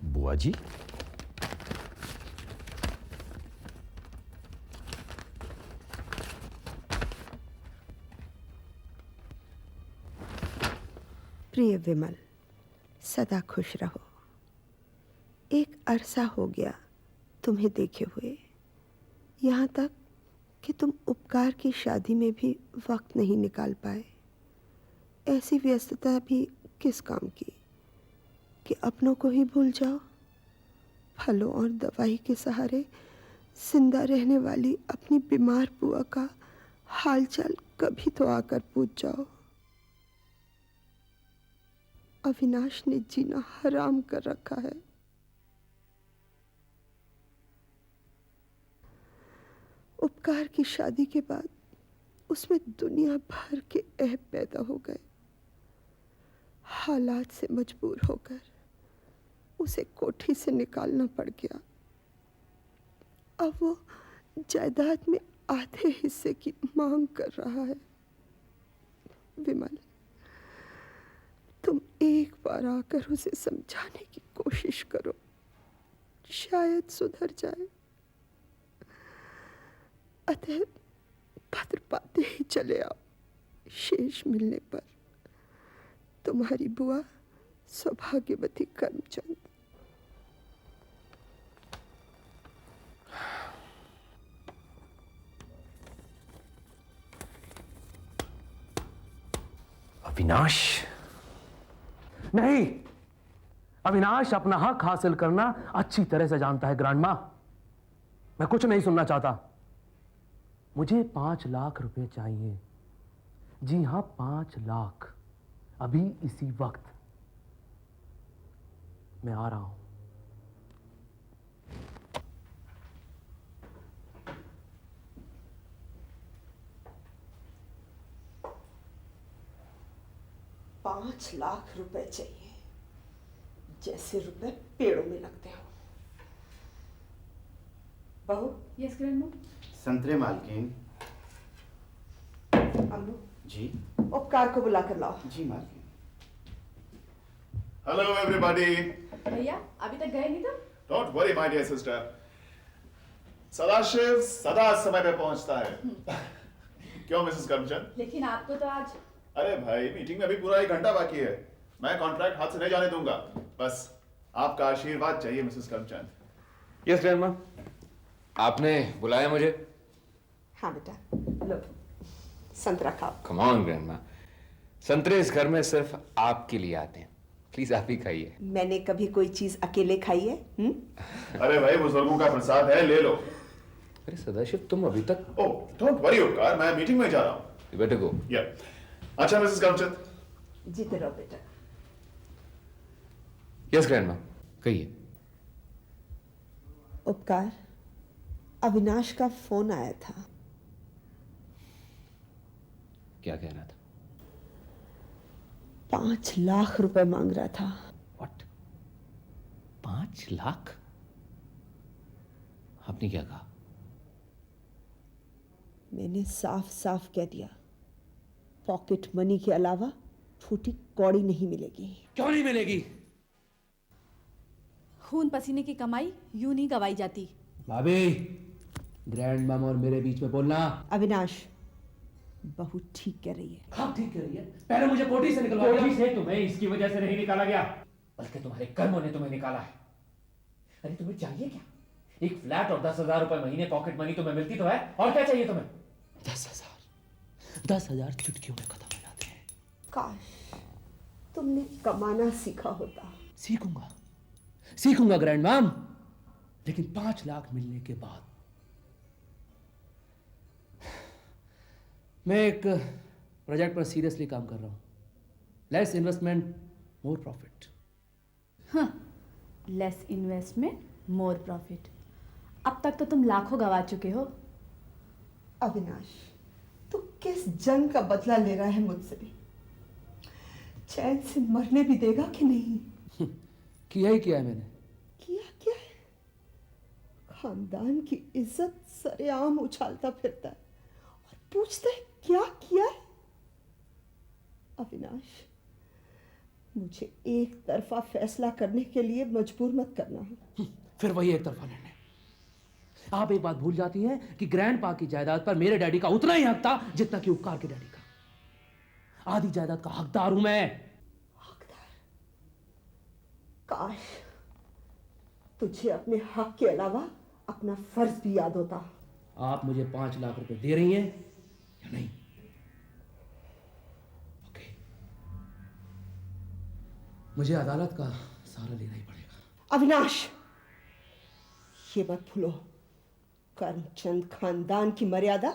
बुआ जी, प्रिय विमल, सदा खुश रहो। एक अरसा हो गया तुम्हें देखे हुए, यहाँ तक कि तुम उपकार की शादी में भी वक्त नहीं निकाल पाए। ऐसी व्यस्तता भी किस काम की कि अपनों को ही भूल जाओ। फलों और दवाई के सहारे जिंदा रहने वाली अपनी बीमार बुआ का हालचाल कभी तो आकर पूछ जाओ। अविनाश ने जीना हराम कर रखा है। उपकार की शादी के बाद उसमें दुनिया भर के ऐब पैदा हो गए। हालात से मजबूर होकर उसे कोठी से निकालना पड़ गया। अब वो जायदाद में आधे हिस्से की मांग कर रहा है। विमल, तुम एक बार आकर उसे समझाने की कोशिश करो, शायद सुधर जाए। अतः पत्र पाते ही चले आओ। शेष मिलने पर तुम्हारी बुआ सौभाग्यवती करमचंद। अविनाश नहीं, अविनाश अपना हक हासिल करना अच्छी तरह से जानता है ग्रैंड मां। मैं कुछ नहीं सुनना चाहता। मुझे 5 लाख रुपए चाहिए। जी हां, 5 लाख, अभी इसी वक्त। मैं आ रहा हूं। पाँच लाख रुपए चाहिए, जैसे रुपए पेड़ों में लगते हो। बहू। Yes grandma. संतरे मालकिन। अम्मू जी। उपकार को बुला कर लाओ। जी मालकिन। Hello everybody. भैया अभी तक गए नहीं तो? Don't worry my dear sister, Sadashiv सदा समय पे पहुंचता है। क्यों मिसेस करमचंद? लेकिन आपको तो आज। अरे भाई, मीटिंग में अभी पूरा 1 घंटा बाकी है। मैं कॉन्ट्रैक्ट हाथ से नहीं जाने दूंगा। बस आपका आशीर्वाद चाहिए मिसेस करमचंद। यस ग्रैंडमा, आपने बुलाया मुझे? हाँ बेटा, लो संतरा खाओ। कम ऑन ग्रैंडमा, संतरे इस घर में सिर्फ आपके लिए आते हैं। प्लीज आप ही खाइए। मैंने कभी कोई चीज अकेले खाई है? अरे भाई, बुजुर्गों का प्रसाद है, ले लो। अरे सदाशिव, तुम अभी तक। ओह डोंट वरी उपकार, मैं मीटिंग में जा रहा हूँ। यू बेटर गो। या अच्छा मिसेस करमचंद। जीते रहो बेटा। यस ग्रैंडमा, कहिए। उपकार, अविनाश का फोन आया था। क्या कह रहा था? 5 लाख रुपए मांग रहा था। व्हाट? 5 लाख? आपने क्या कहा? मैंने साफ साफ कह दिया, पॉकेट मनी के अलावा फूटी कौड़ी नहीं मिलेगी। क्यों नहीं मिलेगी? खून पसीने की कमाई यूं नहीं गवाई जाती। भाभी, ग्रैंड मम और मेरे बीच में बोलना। अविनाश, बहू ठीक कह रही है। हाँ ठीक कह रही है, पहले मुझे कोठी से निकलवा दिया। कोठी से तुम्हें इसकी वजह से नहीं निकाला गया, बल्कि तुम्हारे कर्मों ने तुम्हें निकाला है। अरे तुम्हें चाहिए क्या? एक फ्लैट और 10,000 रुपए महीने पॉकेट मनी तुम्हें मिलती तो है, और क्या चाहिए तुम्हें? 10,000 चुटकियों में खत्म हो जाते हैं। काश तुमने कमाना सीखा होता। सीखूंगा ग्रैंड मैम, लेकिन 5 लाख मिलने के बाद। मैं एक प्रोजेक्ट पर सीरियसली काम कर रहा हूं। Less investment more profit. Less investment more profit. अब तक तो तुम लाखों गवा चुके हो। अविनाश, तू किस जंग का बदला ले रहा है मुझसे? चैन से मरने भी देगा कि नहीं? किया ही किया है मैंने। किया क्या है? खानदान की इज्जत सरेआम उछालता फिरता है और पूछता है क्या किया है? अविनाश, मुझे एक तरफा फैसला करने के लिए मजबूर मत करना। फिर वही एक तरफा निर्णय। आप एक बात भूल जाती हैं कि ग्रैंडपा की जायदाद पर मेरे डैडी का उतना ही हक था जितना कि उपकार के डैडी का। आधी जायदाद का हकदार हूं मैं। हकदार? काश तुझे अपने हक के अलावा अपना फर्ज भी याद होता। आप मुझे 5 लाख रुपए दे रही हैं या नहीं? ओके, मुझे अदालत का सहारा लेना ही पड़ेगा। अविनाश, ये मत भूलो, करमचंद खानदान की मर्यादा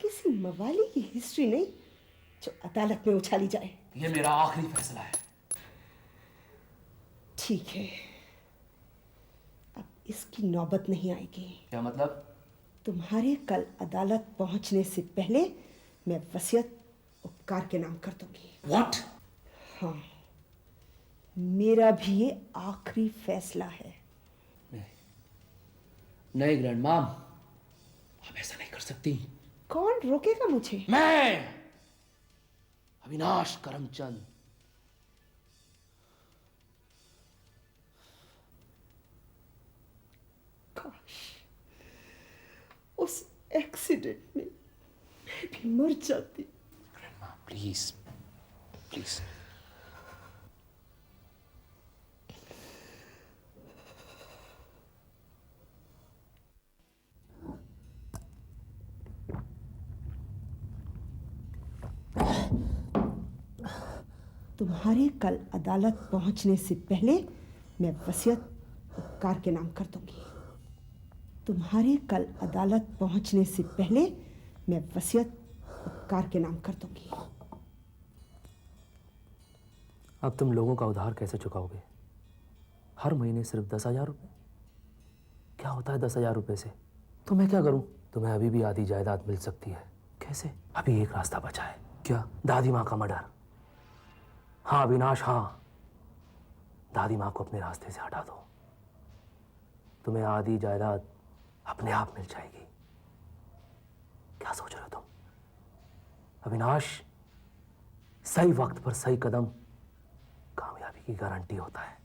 किसी मवाली की हिस्ट्री नहीं जो अदालत में उछाली जाए। ये मेरा आखिरी फैसला है। ठीक है, अब इसकी नौबत नहीं आएगी। क्या मतलब? तुम्हारे कल अदालत पहुंचने से पहले मैं वसीयत उपकार के नाम कर दूंगी। व्हाट? हाँ, मेरा भी ये आखिरी फैसला है। नहीं ग्रैंड माम, आप ऐसा नहीं कर सकती। कौन रोकेगा मुझे? मैं, अविनाश करमचंद। काश उस एक्सीडेंट में मैं भी मर जाती। ग्रैंड माम प्लीज, प्लीज। तुम्हारे कल अदालत पहुंचने से पहले मैं वसीयत उपकार के नाम कर दूंगी। तुम्हारे कल अदालत पहुंचने से पहले मैं वसीयत उपकार के नाम कर दूंगी। अब तुम लोगों का उधार कैसे चुकाओगे? हर महीने सिर्फ 10,000 रुपये? क्या होता है 10,000 रुपये से? तो मैं क्या करूं? तुम्हें अभी भी आधी जायदाद मिल सकती है। कैसे? अभी एक रास्ता बचा है। क्या? दादी माँ का मर्डर। हाँ अविनाश, हाँ, दादी माँ को अपने रास्ते से हटा दो। तुम्हें आधी जायदाद अपने आप मिल जाएगी। क्या सोच रहे हो तुम? अविनाश, सही वक्त पर सही कदम कामयाबी की गारंटी होता है।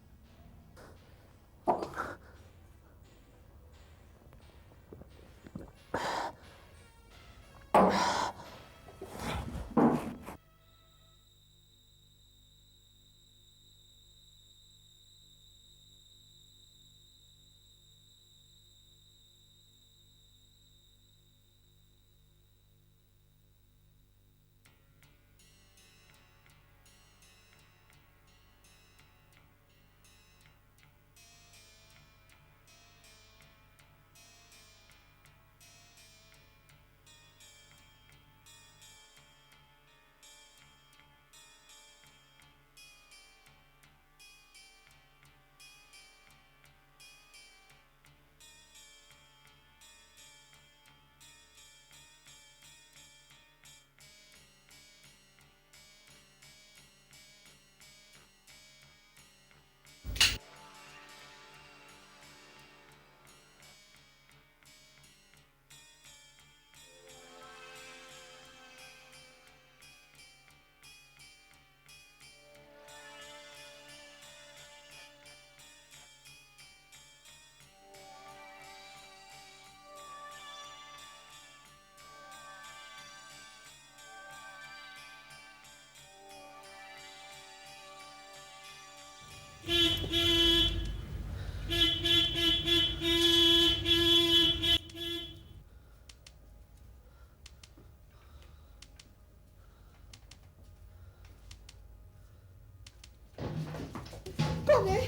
कौन है?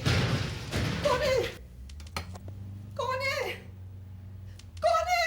कौन है? कौन है? कौन है?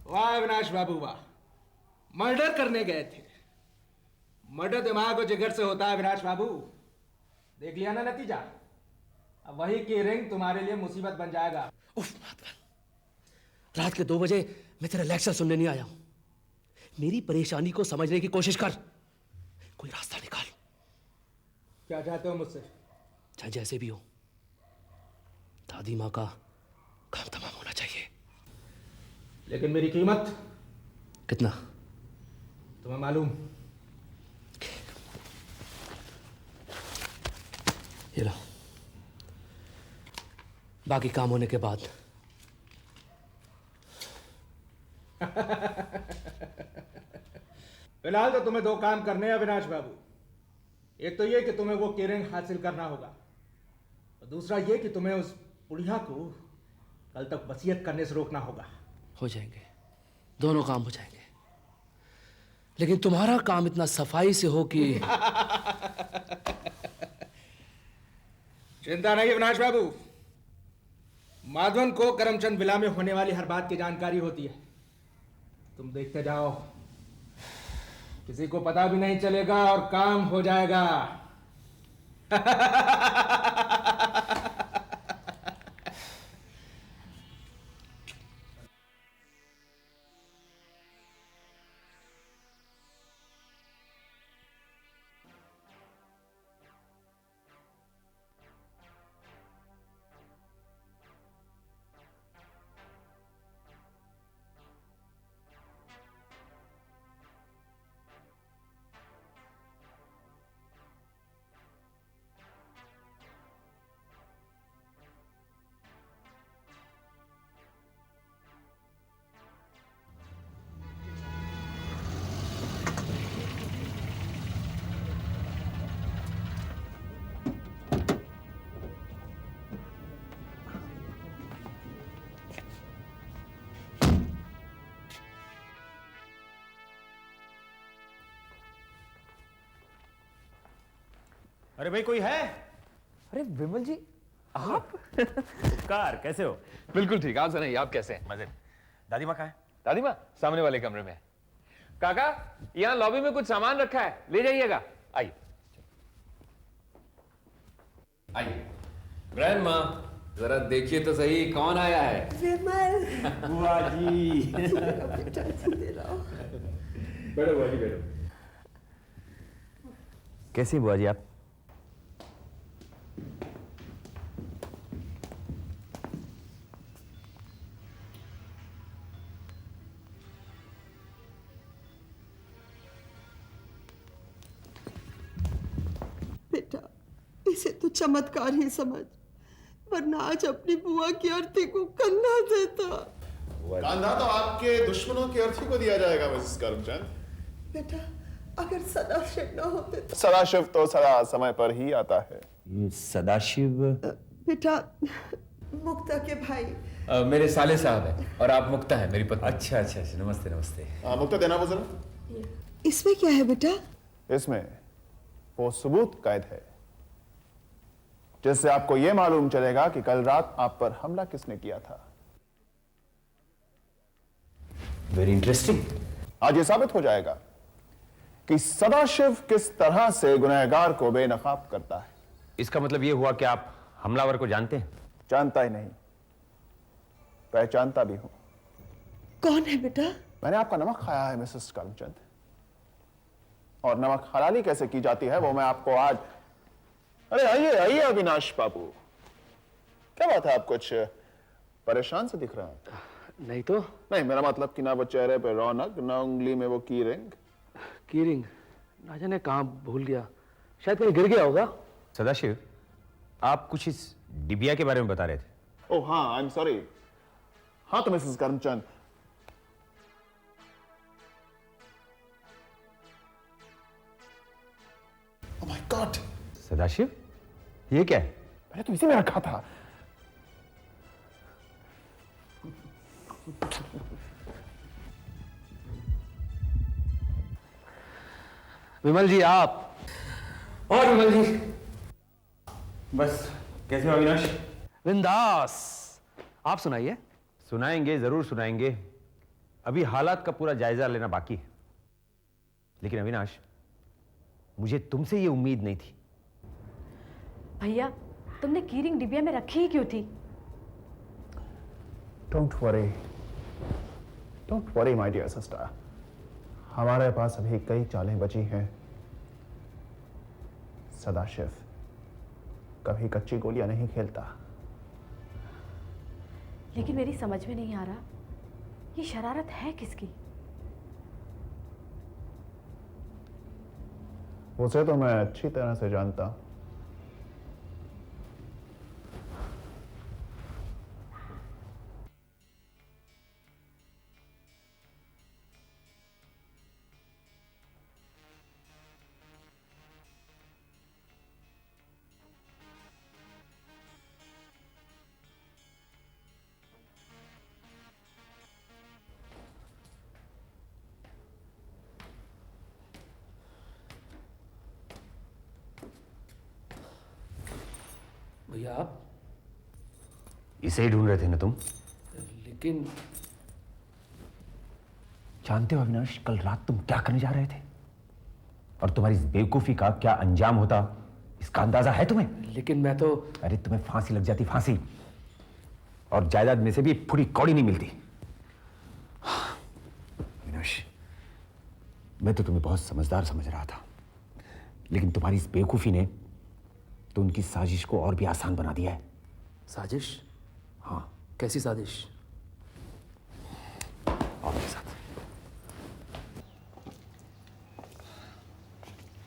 वाह अविनाश बाबू वाह, मर्डर करने गए थे। मर्डर दिमाग और जिगर से होता है अविनाश बाबू। देख लिया ना नतीजा। अब वही की रिंग तुम्हारे लिए मुसीबत बन जाएगा। उफ माधवन, रात के 2 बजे मैं तेरा लेक्चर सुनने नहीं आया हूं। मेरी परेशानी को समझने की कोशिश कर, कोई रास्ता निकाल। क्या चाहते हो मुझसे? चाहे जैसे भी हो, दादी माँ का काम तमाम होना चाहिए। लेकिन मेरी कीमत कितना? तुम्हें मालूम? ये लो, बाकी काम होने के बाद। फिलहाल तो तुम्हें 2 काम करने हैं अविनाश बाबू। एक तो ये कि तुम्हें वो केरिंग हासिल करना होगा, और दूसरा ये कि तुम्हें उस बुढ़िया को कल तक वसीयत करने से रोकना होगा। हो जाएंगे, दोनों काम हो जाएंगे, लेकिन तुम्हारा काम इतना सफाई से हो कि चिंता नहीं अविनाश बाबू, माधवन को करमचंद विला में होने वाली हर बात की जानकारी होती है। तुम देखते जाओ, किसी को पता भी नहीं चलेगा और काम हो जाएगा। अरे भाई कोई है? अरे विमल जी, आप? कार कैसे हो? बिल्कुल ठीक। आप सुनाइए, आप कैसे हैं? मजे में। दादी माँ कहाँ है? दादी माँ सामने वाले कमरे में है। काका, यहाँ लॉबी में कुछ सामान रखा है, ले जाइएगा। आइए आइए। ग्रैंड माँ, जरा देखिए तो सही कौन आया है। विमल। बुआ जी। बैठो बुआ जी, बैठो। कैसी हैं बुआ जी आप? इसे तो चमत्कार ही समझ, वरना आज अपनी बुआ की अर्थी को कंधा देता। कंधा तो आपके दुश्मनों की अर्थी को दिया जाएगा मिसेस करमचंद। बेटा, अगर सदाशिव न होते तो। सदाशिव तो सदा समय पर ही आता है। ये सदाशिव बेटा, मुक्ता के भाई। मेरे साले साहब है और आप मुक्ता है मेरी पत्नी। अच्छा अच्छा अच्छा, नमस्ते नमस्ते। मुक्ता देना वो जरा। इसमें क्या है बेटा? इसमें वो सबूत कैद है जिससे आपको यह मालूम चलेगा कि कल रात आप पर हमला किसने किया था। Very interesting. आज ये साबित हो जाएगा कि सदाशिव किस तरह से गुनहगार को बेनकाब करता है। इसका मतलब ये हुआ कि आप हमलावर को जानते हैं? जानता ही नहीं, पहचानता भी हूं। कौन है बेटा? मैंने आपका नमक खाया है मिसेस करमचंद, और नमक हलाली कैसे की जाती है वो मैं आपको आज। अरे आइए आइए अविनाश बाबू, क्या बात है, आप कुछ परेशान से दिख रहा है। नहीं तो। नहीं, मेरा मतलब कि ना वो चेहरे पे रौनक, ना उंगली में वो की रिंग। की रिंग ना जाने कहाँ भूल गया, शायद कहीं गिर गया होगा। सदाशिव, आप कुछ इस डिबिया के बारे में बता रहे थे। ओह हाँ, आई एम सॉरी। हाँ तो Mrs Karamchand, oh my God, Sadashiv, ये क्या है? मैंने तो इसी में रखा था। विमल जी आप। और विमल जी, बस कैसे हो अविनाश? बिंदास। आप सुनाइए। सुनाएंगे, जरूर सुनाएंगे। अभी हालात का पूरा जायजा लेना बाकी है। लेकिन अविनाश, मुझे तुमसे ये उम्मीद नहीं थी। भैया, तुमने कीरिंग डिबिया में रखी ही क्यों थी? Don't worry my dear sister, हमारे पास अभी कई चालें बची हैं। सदाशिव कभी कच्ची गोलियां नहीं खेलता। लेकिन मेरी समझ में नहीं आ रहा, ये शरारत है किसकी? उसे तो मैं अच्छी तरह से जानता हूं। भैया आप। इसे ही ढूंढ रहे थे ना तुम? लेकिन जानते हो अविनाश, कल रात तुम क्या करने जा रहे थे? और तुम्हारी इस बेवकूफी का क्या अंजाम होता, इसका अंदाजा है तुम्हें? लेकिन मैं तो। अरे तुम्हें फांसी लग जाती, फांसी। और जायदाद में से भी पूरी कौड़ी नहीं मिलती। अविनाश, मैं तो तुम्हें बहुत समझदार समझ रहा था, लेकिन तुम्हारी इस बेवकूफी ने तो उनकी साजिश को और भी आसान बना दिया है। साजिश? हाँ। कैसी साजिश? और मेरे साथ।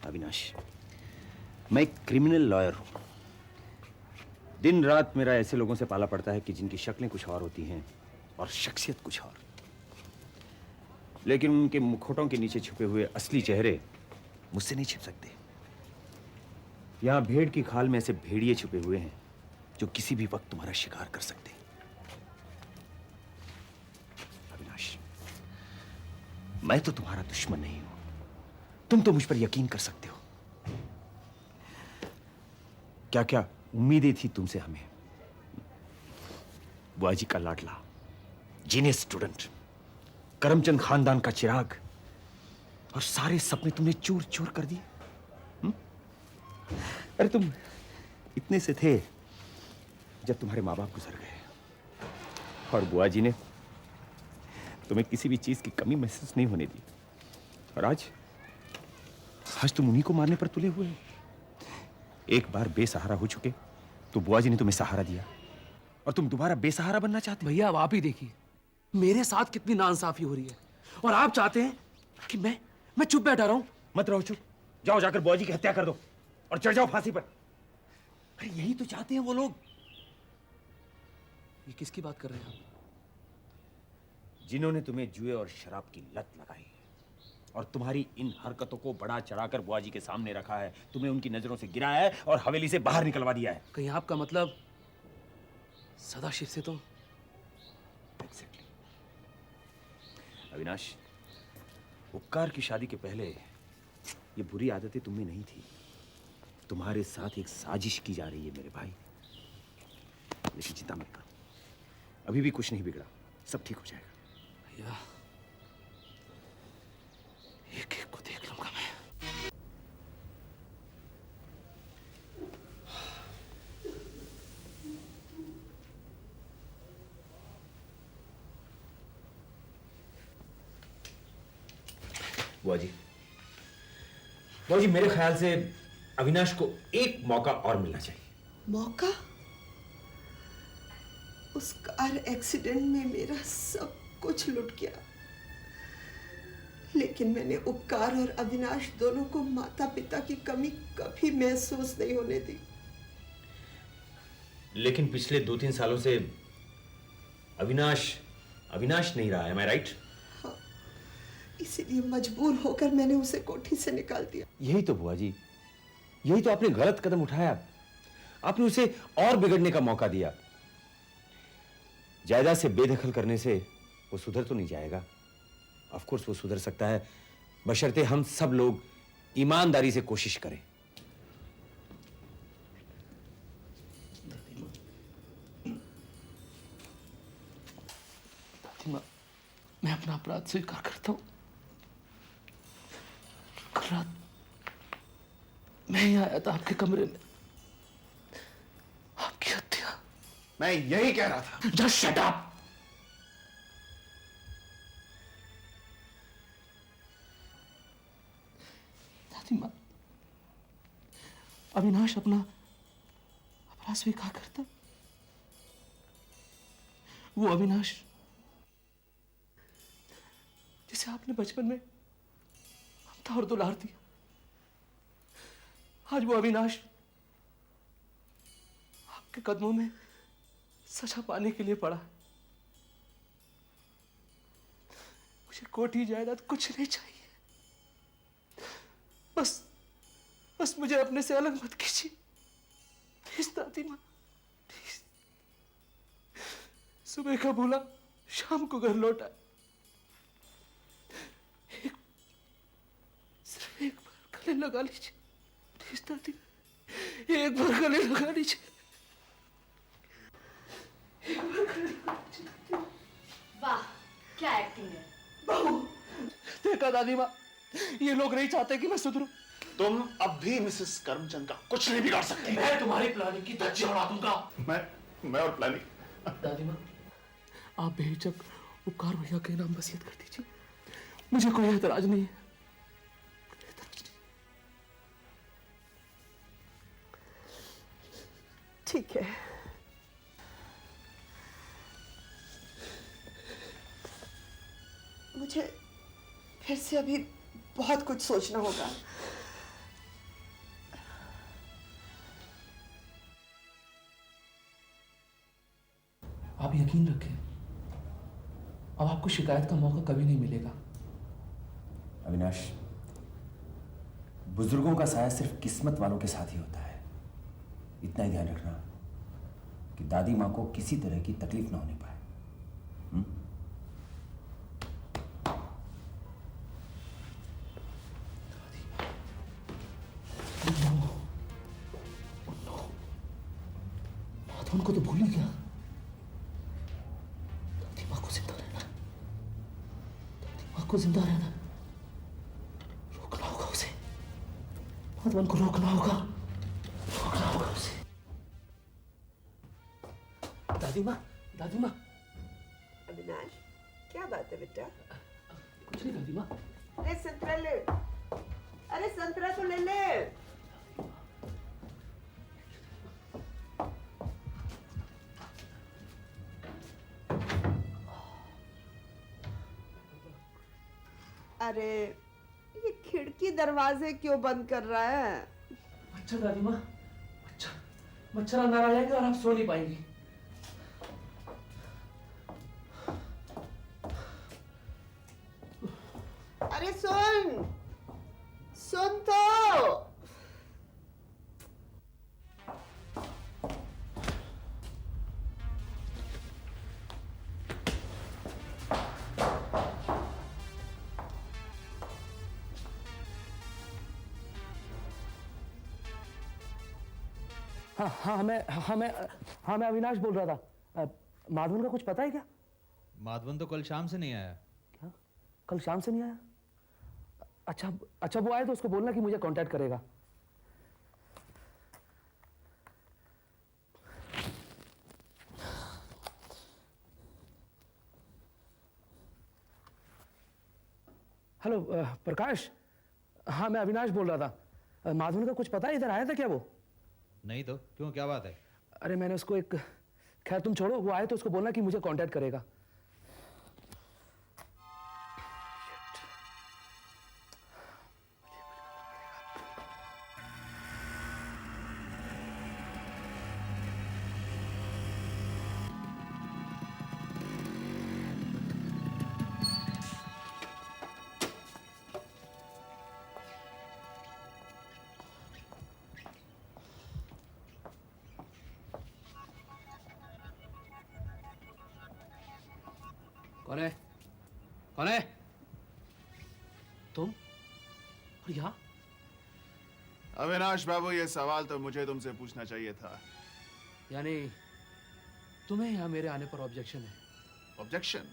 अविनाश, मैं एक क्रिमिनल लॉयर हूं। दिन रात मेरा ऐसे लोगों से पाला पड़ता है कि जिनकी शक्लें कुछ और होती हैं और शख्सियत कुछ और, लेकिन उनके मुखौटों के नीचे छुपे हुए असली चेहरे मुझसे नहीं छिप सकते। यहां भेड़ की खाल में ऐसे भेड़िए छुपे हुए हैं जो किसी भी वक्त तुम्हारा शिकार कर सकते हैं। अविनाश, मैं तो तुम्हारा दुश्मन नहीं हूं, तुम तो मुझ पर यकीन कर सकते हो। क्या क्या उम्मीदें थी तुमसे हमें। बुआ जी का लाडला, जीनियस स्टूडेंट, करमचंद खानदान का चिराग, और सारे सपने तुमने चूर चूर कर दिए। अरे तुम इतने से थे जब तुम्हारे माँ बाप गुजर गए, और बुआ जी ने तुम्हें किसी भी चीज की कमी महसूस नहीं होने दी। और आज तुम उन्हीं को मारने पर तुले हुए हो। एक बार बेसहारा हो चुके तो बुआ जी ने तुम्हें सहारा दिया, और तुम दोबारा बेसहारा बनना चाहते हो। भैया अब आप ही देखिए मेरे साथ कितनी नाइंसाफी हो रही है, और आप चाहते हैं कि मैं चुप बैठा रहूं। मत रहो चुप, जाओ जाकर बुआ जी की हत्या कर दो और चढ़ जाओ फांसी पर। अरे यही तो चाहते हैं वो लोग। ये किसकी बात कर रहे हैं आप? जिन्होंने तुम्हें जुए और शराब की लत लगाई है और तुम्हारी इन हरकतों को बढ़ा चढ़ाकर बुआ जी के सामने रखा है, तुम्हें उनकी नजरों से गिराया है और हवेली से बाहर निकलवा दिया है। कहीं आपका मतलब सदाशिव से तो? एग्जैक्टली। अविनाश, उपकार की शादी के पहले ये बुरी आदतें तुम में नहीं थी। तुम्हारे साथ एक साजिश की जा रही है मेरे भाई। लेकिन चिंता मत करो, अभी भी कुछ नहीं बिगड़ा, सब ठीक हो जाएगा। भैया, एक एक को देख लूंगा मैं। बुआ जी, मेरे ख्याल से अविनाश को एक मौका और मिलना चाहिए। मौका? उस कार एक्सीडेंट में मेरा सब कुछ लुट गया, लेकिन मैंने उपकार और अविनाश दोनों को माता पिता की कमी कभी महसूस नहीं होने दी। लेकिन पिछले 2-3 सालों से अविनाश अविनाश नहीं रहा है, मैं राइट? हाँ, इसीलिए मजबूर होकर मैंने उसे कोठी से निकाल दिया। यही तो बुआ जी, यही तो आपने गलत कदम उठाया। आपने उसे और बिगड़ने का मौका दिया। जायदाद से बेदखल करने से वो सुधर तो नहीं जाएगा। ऑफ कोर्स वो सुधर सकता है, बशर्ते हम सब लोग ईमानदारी से कोशिश करें। मैं अपना अपराध स्वीकार करता हूं। कल रात मैं ही आया था आपके कमरे में, आपकी हत्या। मैं यही कह रहा था। Just shut up. दादी मां, अविनाश अपना अपराध स्वीकार करता? वो अविनाश जिसे आपने बचपन में ममता और दुलार दिया, आज वो अविनाश आपके कदमों में सजा पाने के लिए पड़ा। मुझे कोठी जायदाद कुछ नहीं चाहिए, बस मुझे अपने से अलग मत कीजिए, प्लीज दादी माँ, प्लीज। सुबह का भूला शाम को घर लौटा। सिर्फ एक बार गले लगा लीजिए, प्लीज दादी, एक बार गले लगा लीजिए। वाह, क्या एक्टिंग है। बहू, देखा दादी माँ, ये लोग नहीं चाहते कि मैं सुधरूं। तुम अब भी मिसेस करमचंद का कुछ नहीं बिगाड़ सकते। मैं तुम्हारी प्लानिंग की धज्जी उड़ा दूंगा। मैं और प्लानिंग। दादी माँ, आप बेहिचक उपकार भैया के नाम वसीयत कर दीजिए, मुझे कोई एतराज नहीं है। ठीक है, मुझे फिर से अभी बहुत कुछ सोचना होगा। आप यकीन रखें, अब आपको शिकायत का मौका कभी नहीं मिलेगा। अविनाश, बुजुर्गों का साया सिर्फ किस्मत वालों के साथ ही होता है। इतना ही ध्यान रखना कि दादी माँ को किसी तरह की तकलीफ ना होने पाए। माधवन को तो भूल ही गया। दादी माँ को जिंदा रहना, दादी माँ को जिंदा रहना, रोकना होगा उसे। माधवन को रोकना होगा, रोकना होगा उसे। दादी माँ, दादी माँ। अविनाश, क्या बात है बेटा? कुछ नहीं दादी माँ। अरे संतरा ले, अरे संतरा तो ले ले। अरे ये खिड़की दरवाजे क्यों बंद कर रहा है? अच्छा दादी माँ, अच्छा, मच्छर अंदर आ जाएंगे और आप सो नहीं पाएंगी। अरे सुन, सुन तो। हाँ मैं अविनाश बोल रहा था। माधवन का कुछ पता है क्या? माधवन तो कल शाम से नहीं आया। क्या? कल शाम से नहीं आया? अच्छा वो आए तो उसको बोलना कि मुझे कांटेक्ट करेगा। हेलो प्रकाश। हाँ मैं अविनाश बोल रहा था। माधवन का कुछ पता है? इधर आया था क्या वो? नहीं तो क्यों, क्या बात है? अरे मैंने उसको एक, खैर तुम छोड़ो, वो आए तो उसको बोलना कि मुझे कांटेक्ट करेगा। कौन है? कौन है? तुम? और यहाँ? अविनाश बाबू, ये सवाल तो मुझे तुमसे पूछना चाहिए था। यानी तुम्हें यहाँ मेरे आने पर ऑब्जेक्शन है? Objection?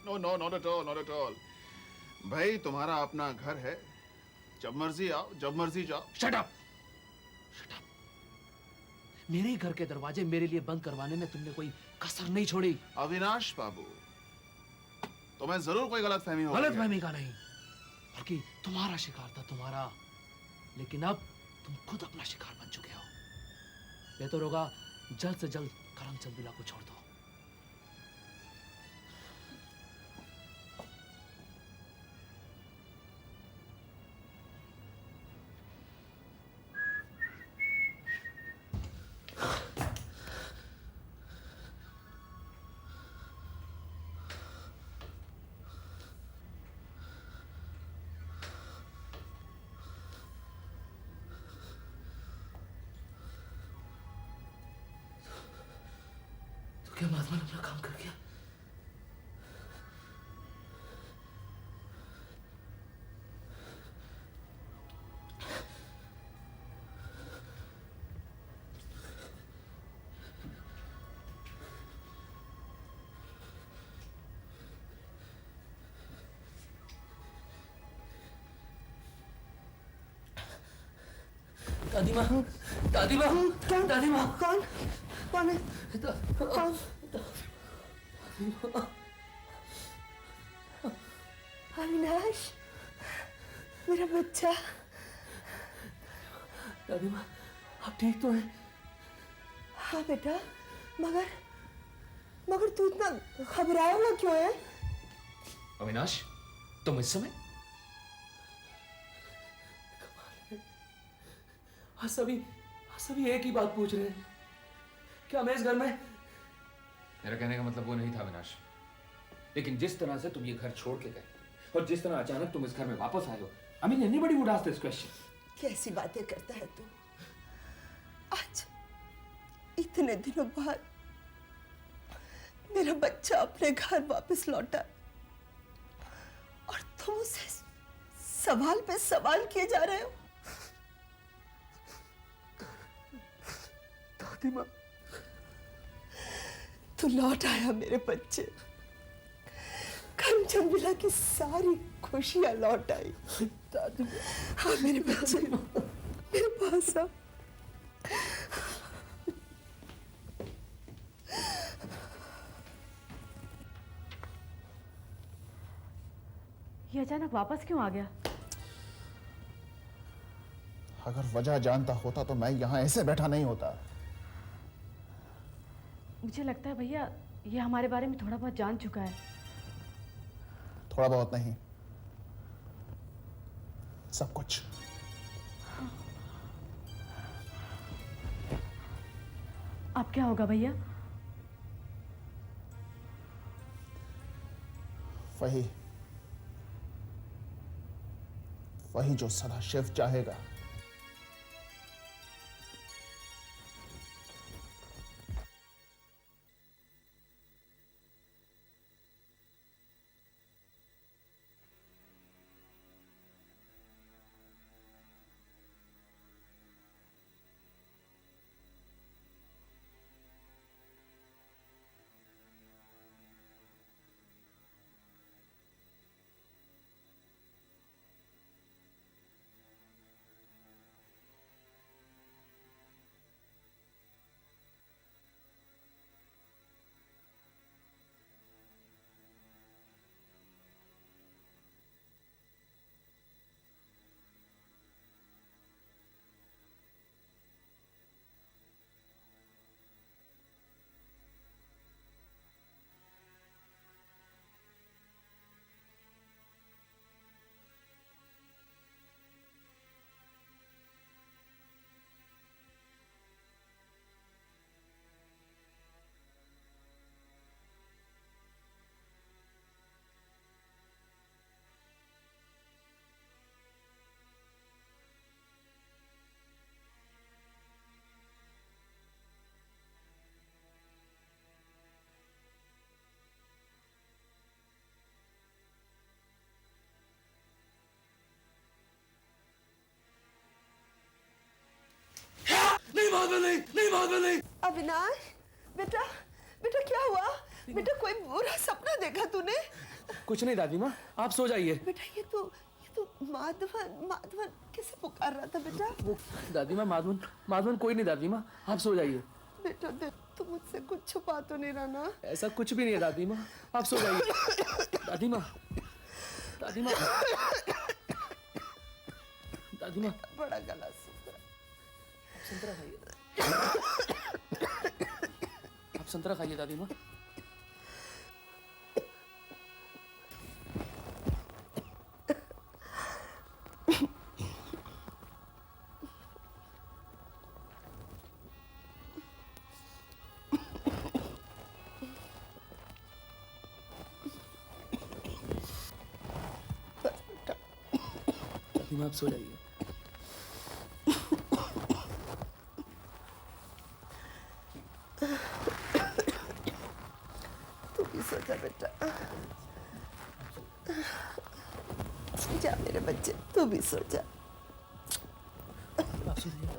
No no, not at all, not at all. भाई तुम्हारा अपना घर है, जब मर्जी आओ, जब मर्जी जाओ। Shut up! Shut up! मेरे ही घर के दरवाजे मेरे लिए बंद करवाने में तुमने कोई कसर नहीं छोड़ी। अविनाश बाबू, तुम्हें जरूर कोई गलतफहमी हो गई है। गलतफहमी का नहीं, बल्कि तुम्हारा शिकार था, तुम्हारा। लेकिन अब तुम खुद अपना शिकार बन चुके हो। बेहतर होगा जल्द से जल्द करमचंद बिला को छोड़ दो। क्या माधवन अपना काम कर गया? दादी माँ, दादी माँ, क्या? दादी माँ, कौन? कौन है? कौन? अविनाश, मेरा बच्चा। दादी माँ, आप ठीक तो हैं? हाँ बेटा, मगर तू इतना घबराया हुआ क्यों है? अविनाश, तुम इस समय? सभी एक ही बात पूछ रहे हैं। क्या मैं इस घर में? मेरा कहने का मतलब वो नहीं था अविनाश, लेकिन जिस तरह से तुम ये घर छोड़ के गए और जिस तरह अचानक तुम इस घर में वापस आए हो, I mean anybody would ask this question. कैसी बातें करता है तू? आज इतने दिनों बाद मेरा बच्चा अपने घर वापस लौटा और तुम उसे सवाल पे सवाल किए जा रहे हो। दादी माँ, तू लौट आया मेरे बच्चे। करमचंद बिला की सारी खुशियां लौट आई। दादी हाँ मेरे बच्चे, मेरे पास आ। ये अचानक वापस क्यों आ गया? अगर वजह जानता होता तो मैं यहाँ ऐसे बैठा नहीं होता। मुझे लगता है भैया ये हमारे बारे में थोड़ा बहुत जान चुका है। थोड़ा बहुत नहीं, सब कुछ। अब क्या होगा भैया? वही वही जो सदाशिव चाहेगा। नहीं। अविनाश, बेटा बेटा क्या हुआ? बेटा कोई बुरा सपना देखा तूने? कुछ नहीं दादी माँ, आप सो जाइए। बेटा ये तो माधवन माधवन कैसे पुकार रहा था बेटा? वो दादी माँ, माधवन कोई नहीं दादी माँ, आप सो जाइए। बेटा देख, तू मुझसे कुछ छुपा तो नहीं रहा ना? ऐसा कुछ भी नहीं है दादी माँ, आप सो जाइए। दादी माँ, दादी माँ, दादी माँ, बड़ा गला सूख रहा। संतरा खाइए। आप संतरा खाइए दादी माँ। दादी माँ, आप सो जाइए। तू भी सो जा बेटा। जा मेरे बच्चे, तू भी सो जा। आप सो जाइए दादी।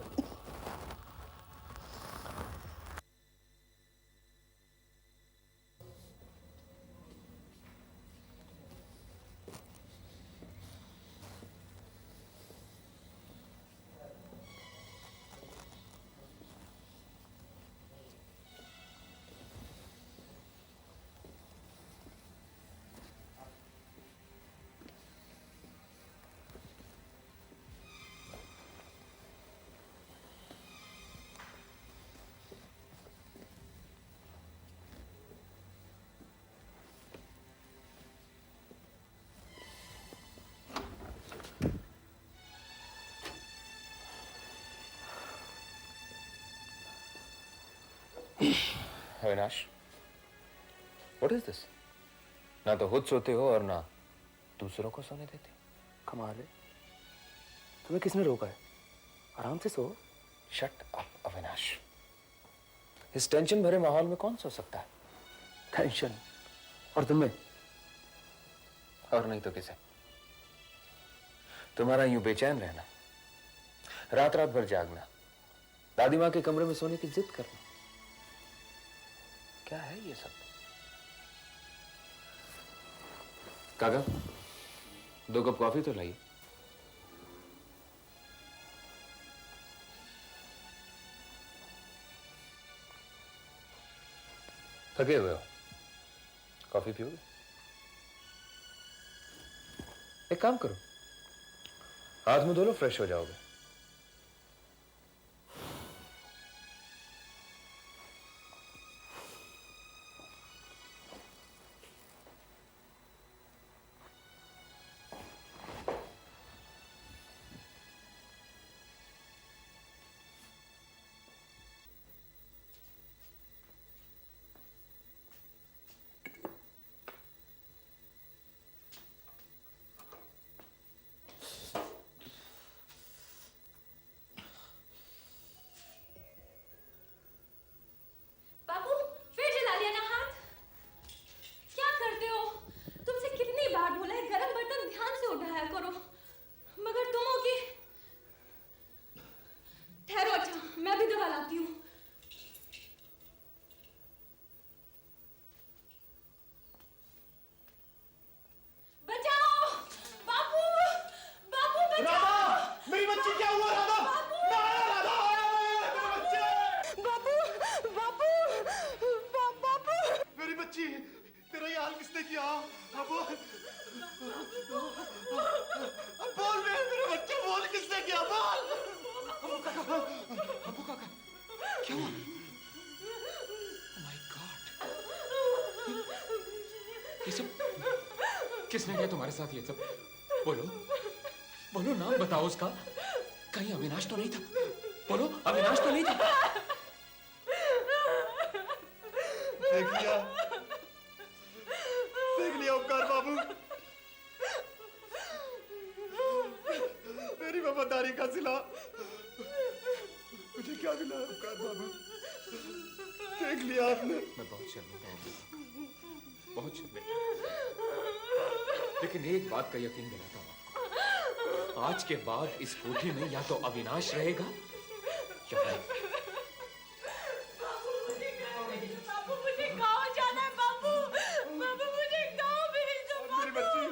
Avinash, what is this? ना तो खुद सोते हो और ना दूसरों को सोने देते। कमाल है, तुम्हें किसने रोका है? आराम से सो। शट अप अविनाश, इस टेंशन भरे माहौल में कौन सो सकता है? टेंशन? और तुम्हें? और नहीं तो किसे? तुम्हारा यूं बेचैन रहना, रात रात भर जागना, दादी माँ के कमरे में सोने की जिद करना, क्या है ये सब? काका, 2 कप कॉफी तो लाइए। थके हुए हो, कॉफी पियोगे? एक काम करो, हाथ मुंह धो लो, फ्रेश हो जाओगे। किसने किया तुम्हारे साथ ये सब? बोलो, बोलो, नाम बताओ उसका। कहीं अविनाश तो नहीं था? बोलो, अविनाश तो नहीं था? देख लिया उपकार बाबू, मेरी वफादारी का सिला मुझे क्या मिला है उपकार बाबू? देख लिया आपने। मैं बहुत शर्मिंदा हूँ, बहुत शर्मिंदा। लेकिन एक बात का यकीन दिलाता हूँ आपको, आज के बाद इस कोठी में या तो अविनाश रहेगा या मैं। बाबू मुझे गांव जाना है बाबू। बाबू मुझे गांव भेज दो मेरी बच्ची,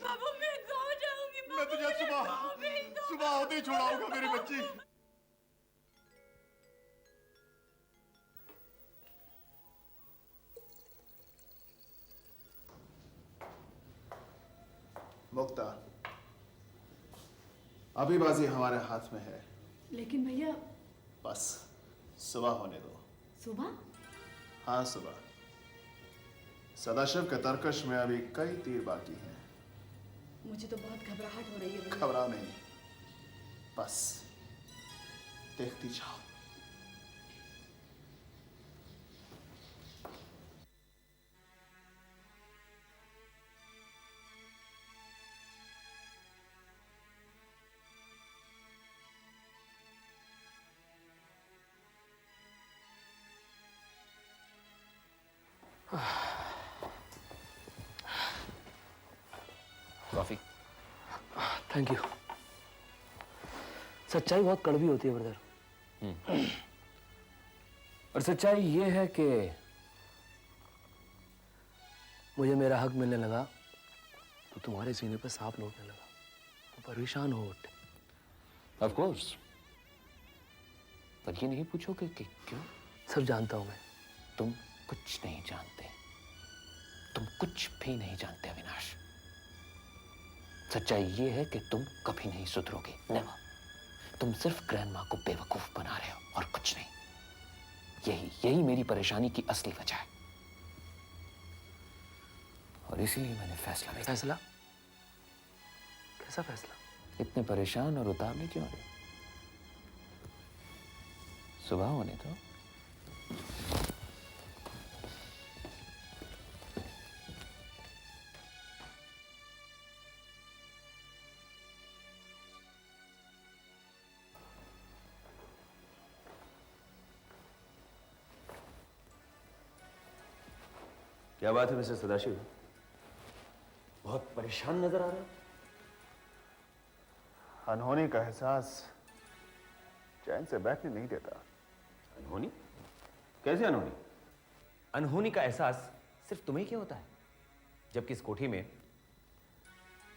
बाबू। मैं गांव जाऊंगी। मैं तुझे सुबह होते ही छोड़ाऊंगा मेरी बच्ची। मुक्ता, अभी बाजी हमारे हाथ में है। लेकिन भैया बस सुबह होने दो। सुबह? हाँ सुबह। सदाशिव के तर्कश में अभी कई तीर बाकी हैं। मुझे तो बहुत घबराहट हो रही है भैया। घबराओ नहीं, बस देखती जाओ। कॉफी। Thank you. सच्चाई बहुत कड़वी होती है ब्रदर। और सच्चाई ये है कि मुझे मेरा हक मिलने लगा तो तुम्हारे सीने पर सांप लौटने लगा। तो परेशान हो उठे। Of course. पर ये नहीं पूछोगे कि क्यों? सब जानता हूं मैं। तुम कुछ नहीं जानते, तुम कुछ भी नहीं जानते अविनाश। सच्चाई ये है कि तुम कभी नहीं सुधरोगे, नेवर। तुम सिर्फ ग्रैंड माँ को बेवकूफ बना रहे हो और कुछ नहीं। यही मेरी परेशानी की असली वजह है। और इसीलिए मैंने फैसला लिया। फैसला? कैसा फैसला? इतने परेशान और उतावले क्यों हो? सुबह होने तो। क्या बात है मिस्टर सदाशिव, बहुत परेशान नजर आ रहे हो। अनहोनी का एहसास चैन से बैठने नहीं देता। अनहोनी? कैसे अनहोनी? अनहोनी का एहसास सिर्फ तुम्हें क्यों होता है, जबकि इस कोठी में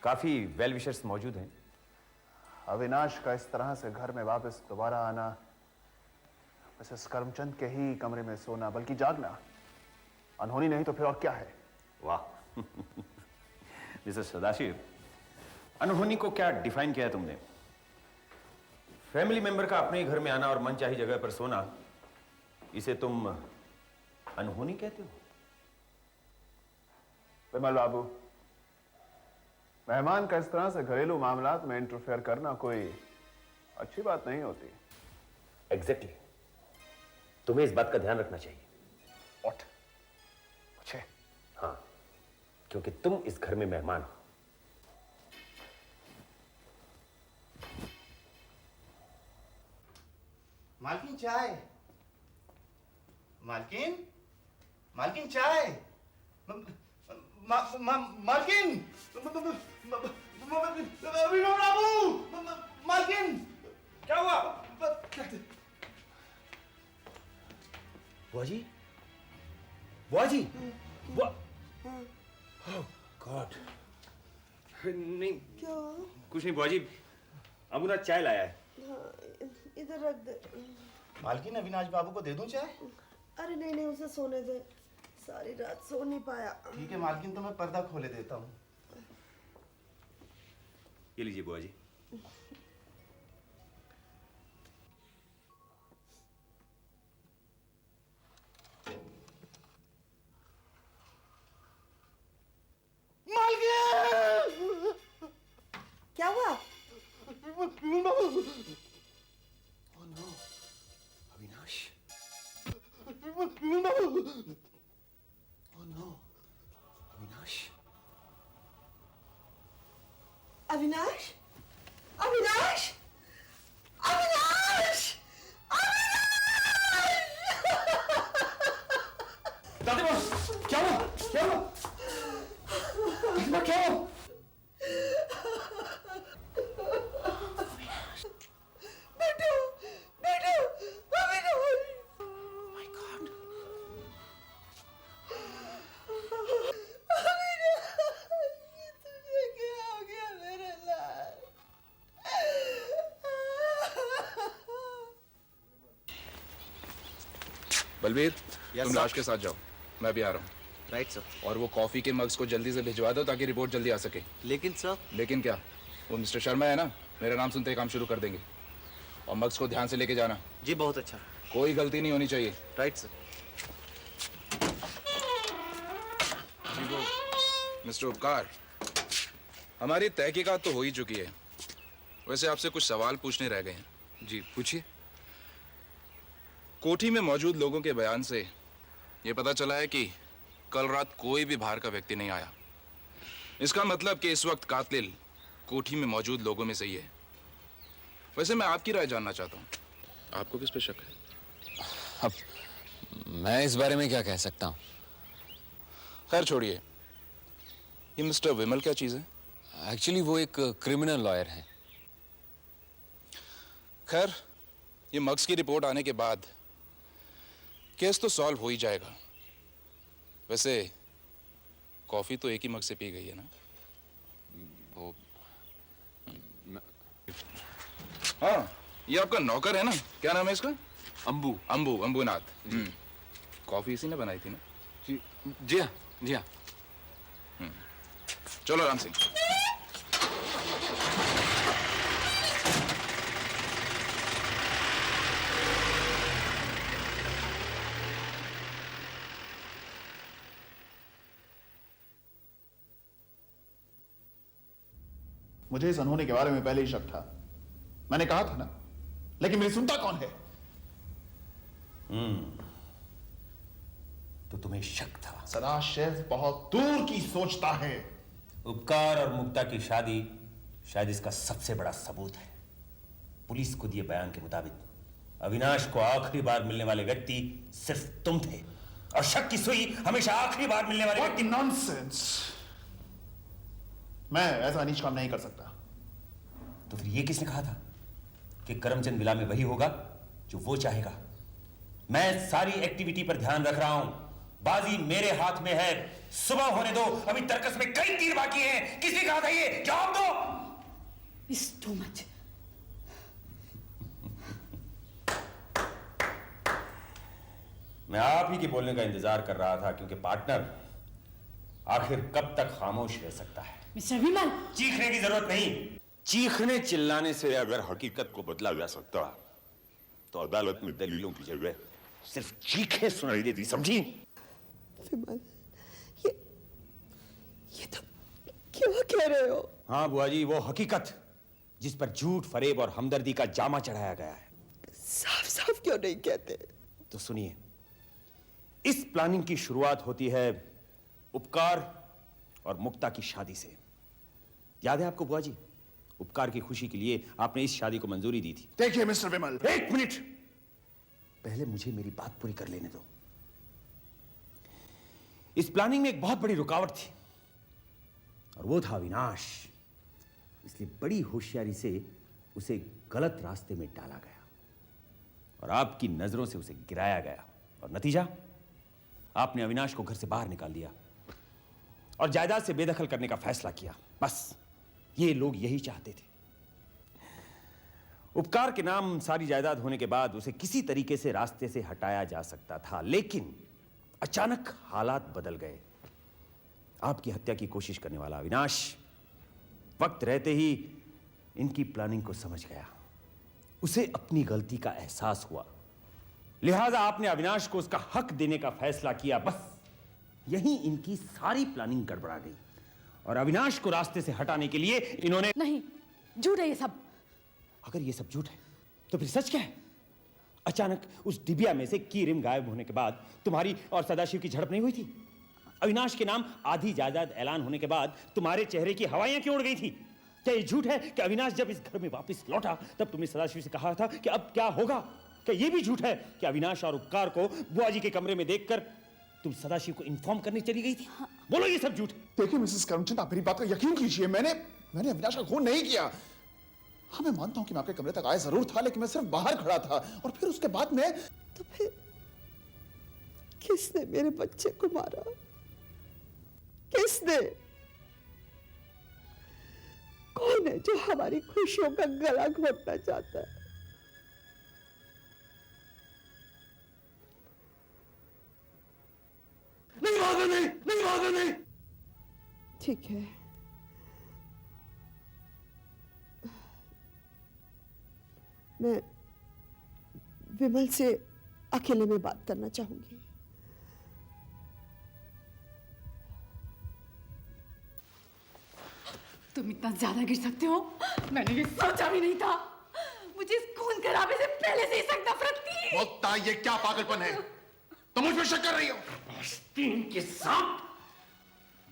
काफी वेल विशर्स मौजूद हैं। अविनाश का इस तरह से घर में वापस दोबारा आना, मिसेस करमचंद के ही कमरे में सोना, बल्कि जागना, अनहोनी नहीं तो फिर और क्या है? वाह मिस्टर सदाशिव, अनहोनी को क्या डिफाइन किया है तुमने? फैमिली मेंबर का अपने ही घर में आना और मनचाही जगह पर सोना, इसे तुम अनहोनी कहते हो? विमल बाबू, मेहमान का इस तरह से घरेलू मामलात में इंटरफेयर करना कोई अच्छी बात नहीं होती। एग्जैक्टली। तुम्हें इस बात का ध्यान रखना चाहिए। व्हाट? मुझे? हाँ, क्योंकि तुम इस घर में मेहमान हो। मालकिन चाय। मालकिन, मालकिन चाय। मालकिन, विमल बाबू, मालकिन। क्या हुआ? बुआ जी, बुआ जी, बुआ। ओह गॉड। नहीं क्या? कुछ नहीं बुआ जी, अबू ना चाय लाया है। हाँ, इधर रख दे। मालकिन, अविनाश बाबू को दे दूं चाय? अरे नहीं नहीं, उसे सोने दे, सारी रात सो नहीं पाया। ठीक है मालकिन, तो मैं पर्दा खोले देता हूँ। ये लीजिए बुआ जी। मालकिन! हुआ? विमल बाबू। Oh no, Avinash. विमल बाबू। Oh no, Avinash. अविनाश, अविनाश, अविनाश, दादी बॉस, क्या हुआ? क्या हुआ? प्रतिभा, क्या हुआ? बेटू, बेटू, अविनाश। My God. तुझे क्या हो गया मेरे लाल? बलबीर, तुम लाश के साथ जाओ, मैं भी आ रहा हूँ। Right sir. और वो कॉफी के मग्स को जल्दी से भिजवा दो ताकि रिपोर्ट जल्दी आ सके। लेकिन सर। लेकिन क्या? वो मिस्टर शर्मा है ना, मेरा नाम सुनते ही काम शुरू कर देंगे। और मग्स को ध्यान से लेके जाना। जी बहुत अच्छा। कोई गलती नहीं होनी चाहिए। Right sir. जी वो मिस्टर उपकार, हमारी तहकीकात तो हो ही चुकी है। वैसे आपसे कुछ सवाल पूछने रह गए हैं। जी पूछिए। कोठी में मौजूद लोगों के बयान से ये पता चला है कि कल रात कोई भी बाहर का व्यक्ति नहीं आया। इसका मतलब कि इस वक्त कातिल कोठी में मौजूद लोगों में से ही है। वैसे मैं आपकी राय जानना चाहता हूँ, आपको किस पे शक है? अब मैं इस बारे में क्या कह सकता हूँ? खैर छोड़िए, ये मिस्टर विमल क्या चीज़ है? एक्चुअली वो एक क्रिमिनल लॉयर हैं। खैर, ये मग्स की रिपोर्ट आने के बाद केस तो सॉल्व हो ही जाएगा। वैसे कॉफी तो एक ही मग से पी गई है ना? वो हाँ, ये आपका नौकर है ना? क्या नाम है इसका? अंबू। अंबू, अंबुनाथ। कॉफी इसी ने बनाई थी ना? जी हाँ, जी हाँ। चलो राम सिंह। मुझे इस अनहोनी के बारे में पहले ही शक था। मैंने कहा था ना, लेकिन मेरी सुनता कौन है? तो तुम्हें शक था। सदाशिव बहुत दूर की सोचता है। उपकार और मुक्ता की शादी शायद इसका सबसे बड़ा सबूत है। पुलिस को दिए बयान के मुताबिक अविनाश को आखिरी बार मिलने वाले व्यक्ति सिर्फ तुम थे, और शक की सुई हमेशा आखिरी बार मिलने वाले व्यक्ति। नॉनसेंस! मैं ऐसा नीच काम नहीं कर सकता। तो फिर ये किसने कहा था कि करमचंद विला में वही होगा जो वो चाहेगा? मैं सारी एक्टिविटी पर ध्यान रख रहा हूं। बाजी मेरे हाथ में है। सुबह होने दो, अभी तर्कस में कई तीर बाकी हैं। किसने कहा था ये? जवाब दो। It's too much. मैं आप ही के बोलने का इंतजार कर रहा था, क्योंकि पार्टनर आखिर कब तक खामोश रह सकता है? मिस्टर विमल, चीखने की जरूरत नहीं। चीखने चिल्लाने से अगर हकीकत को बदला जा सकता तो अदालत में दलीलों की जगह सिर्फ चीखें सुनाई देती, समझी? विमल, ये तो क्या कह रहे हो? हाँ बुआ जी, वो हकीकत जिस पर झूठ, फरेब और हमदर्दी का जामा चढ़ाया गया है। साफ साफ क्यों नहीं कहते? तो सुनिए, इस प्लानिंग की शुरुआत होती है उपकार और मुक्ता की शादी से। याद है आपको बुआ जी? उपकार की खुशी के लिए आपने इस शादी को मंजूरी दी थी। देखिए मिस्टर विमल, एक मिनट, पहले मुझे मेरी बात पूरी कर लेने दो। इस प्लानिंग में एक बहुत बड़ी रुकावट थी, और वो था अविनाश। इसलिए बड़ी होशियारी से उसे गलत रास्ते में डाला गया और आपकी नजरों से उसे गिराया गया, और नतीजा, आपने अविनाश को घर से बाहर निकाल दिया और जायदाद से बेदखल करने का फैसला किया। बस ये लोग यही चाहते थे। उपकार के नाम सारी जायदाद होने के बाद उसे किसी तरीके से रास्ते से हटाया जा सकता था, लेकिन अचानक हालात बदल गए। आपकी हत्या की कोशिश करने वाला अविनाश वक्त रहते ही इनकी प्लानिंग को समझ गया। उसे अपनी गलती का एहसास हुआ, लिहाजा आपने अविनाश को उसका हक देने का फैसला किया। बस यही इनकी सारी प्लानिंग गड़बड़ा गई, और अविनाश को रास्ते से हटाने के लिए इन्होंने नहीं, झूठ है ये सब। अगर ये सब झूठ है तो फिर सच क्या है? अचानक उस डिबिया में से की रिंग गायब होने के बाद तुम्हारी और सदाशिव की झड़प नहीं हुई थी? अविनाश के नाम आधी जायदाद ऐलान होने के बाद तुम्हारे चेहरे की हवाइयां क्यों उड़ गई थी? क्या ये झूठ है कि अविनाश जब इस घर में वापस लौटा तब तुमने सदाशिव से कहा था कि अब क्या होगा? क्या ये भी झूठ है कि अविनाश और उपकार को बुआ जी के कमरे में देखकर तुम सदाशिव को इन्फॉर्म करने चली गई थी? बोलो ये सब झूठ है। देखिए मिसेस करमचंद, आप मेरी बात का यकीन कीजिए, मैंने अविनाश का खून नहीं किया। हाँ, मैं मानता हूं कि मैं आपके कमरे तक आया जरूर था, लेकिन मैं सिर्फ बाहर खड़ा था और फिर उसके बाद में। तो फिर किसने मेरे बच्चे को मारा? किसने? कौन है जो हमारी खुशियों का गला घोटना चाहता है? नहीं। ठीक है, मैं विमल से अकेले में बात करना चाहूंगी। तुम इतना ज्यादा गिर सकते हो, मैंने ये सोचा भी नहीं था। मुझे इस खून खराबे से पहले से ही सख्त नफरत थी। मुक्ता, ये क्या पागलपन है? तुम मुझ पर शक कर रही हो? आस्तीन के सांप,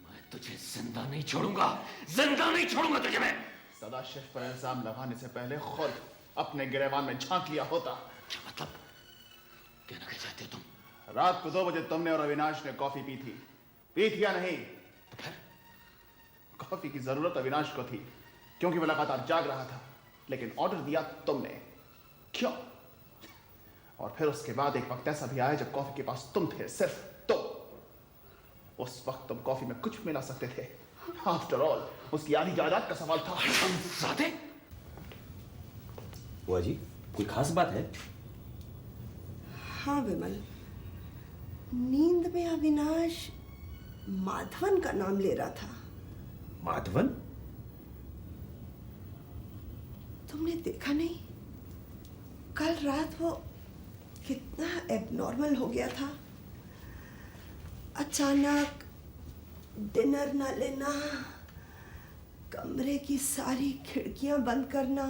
मैं तुझे जिंदा नहीं छोड़ूंगा, जिंदा नहीं छोड़ूंगा तुझे मैं। सदाशिव पर इल्जाम लगाने से पहले खुद अपने गिरेबान में झांक लिया होता। क्या मतलब? कहना क्या चाहते हो तुम? रात को 2 बजे तुमने और अविनाश ने कॉफी पी थी या नहीं? तो फिर कॉफी की जरूरत अविनाश को थी क्योंकि वह लगातार जाग रहा था, लेकिन ऑर्डर दिया तुमने। क्यों? और फिर उसके बाद एक वक्त ऐसा भी आया जब कॉफी के पास तुम थे, सिर्फ तुम। उस वक्त तुम कॉफी में कुछ मिला सकते थे। आफ्टर ऑल उसकी आधी जायदाद का सवाल था। साथे? बुआ जी, कोई खास बात है? हाँ विमल, नींद में अविनाश माधवन का नाम ले रहा था। माधवन? तुमने देखा नहीं? कल रात वो कितना एबनॉर्मल हो गया था। अचानक डिनर ना लेना, कमरे की सारी खिड़कियां बंद करना,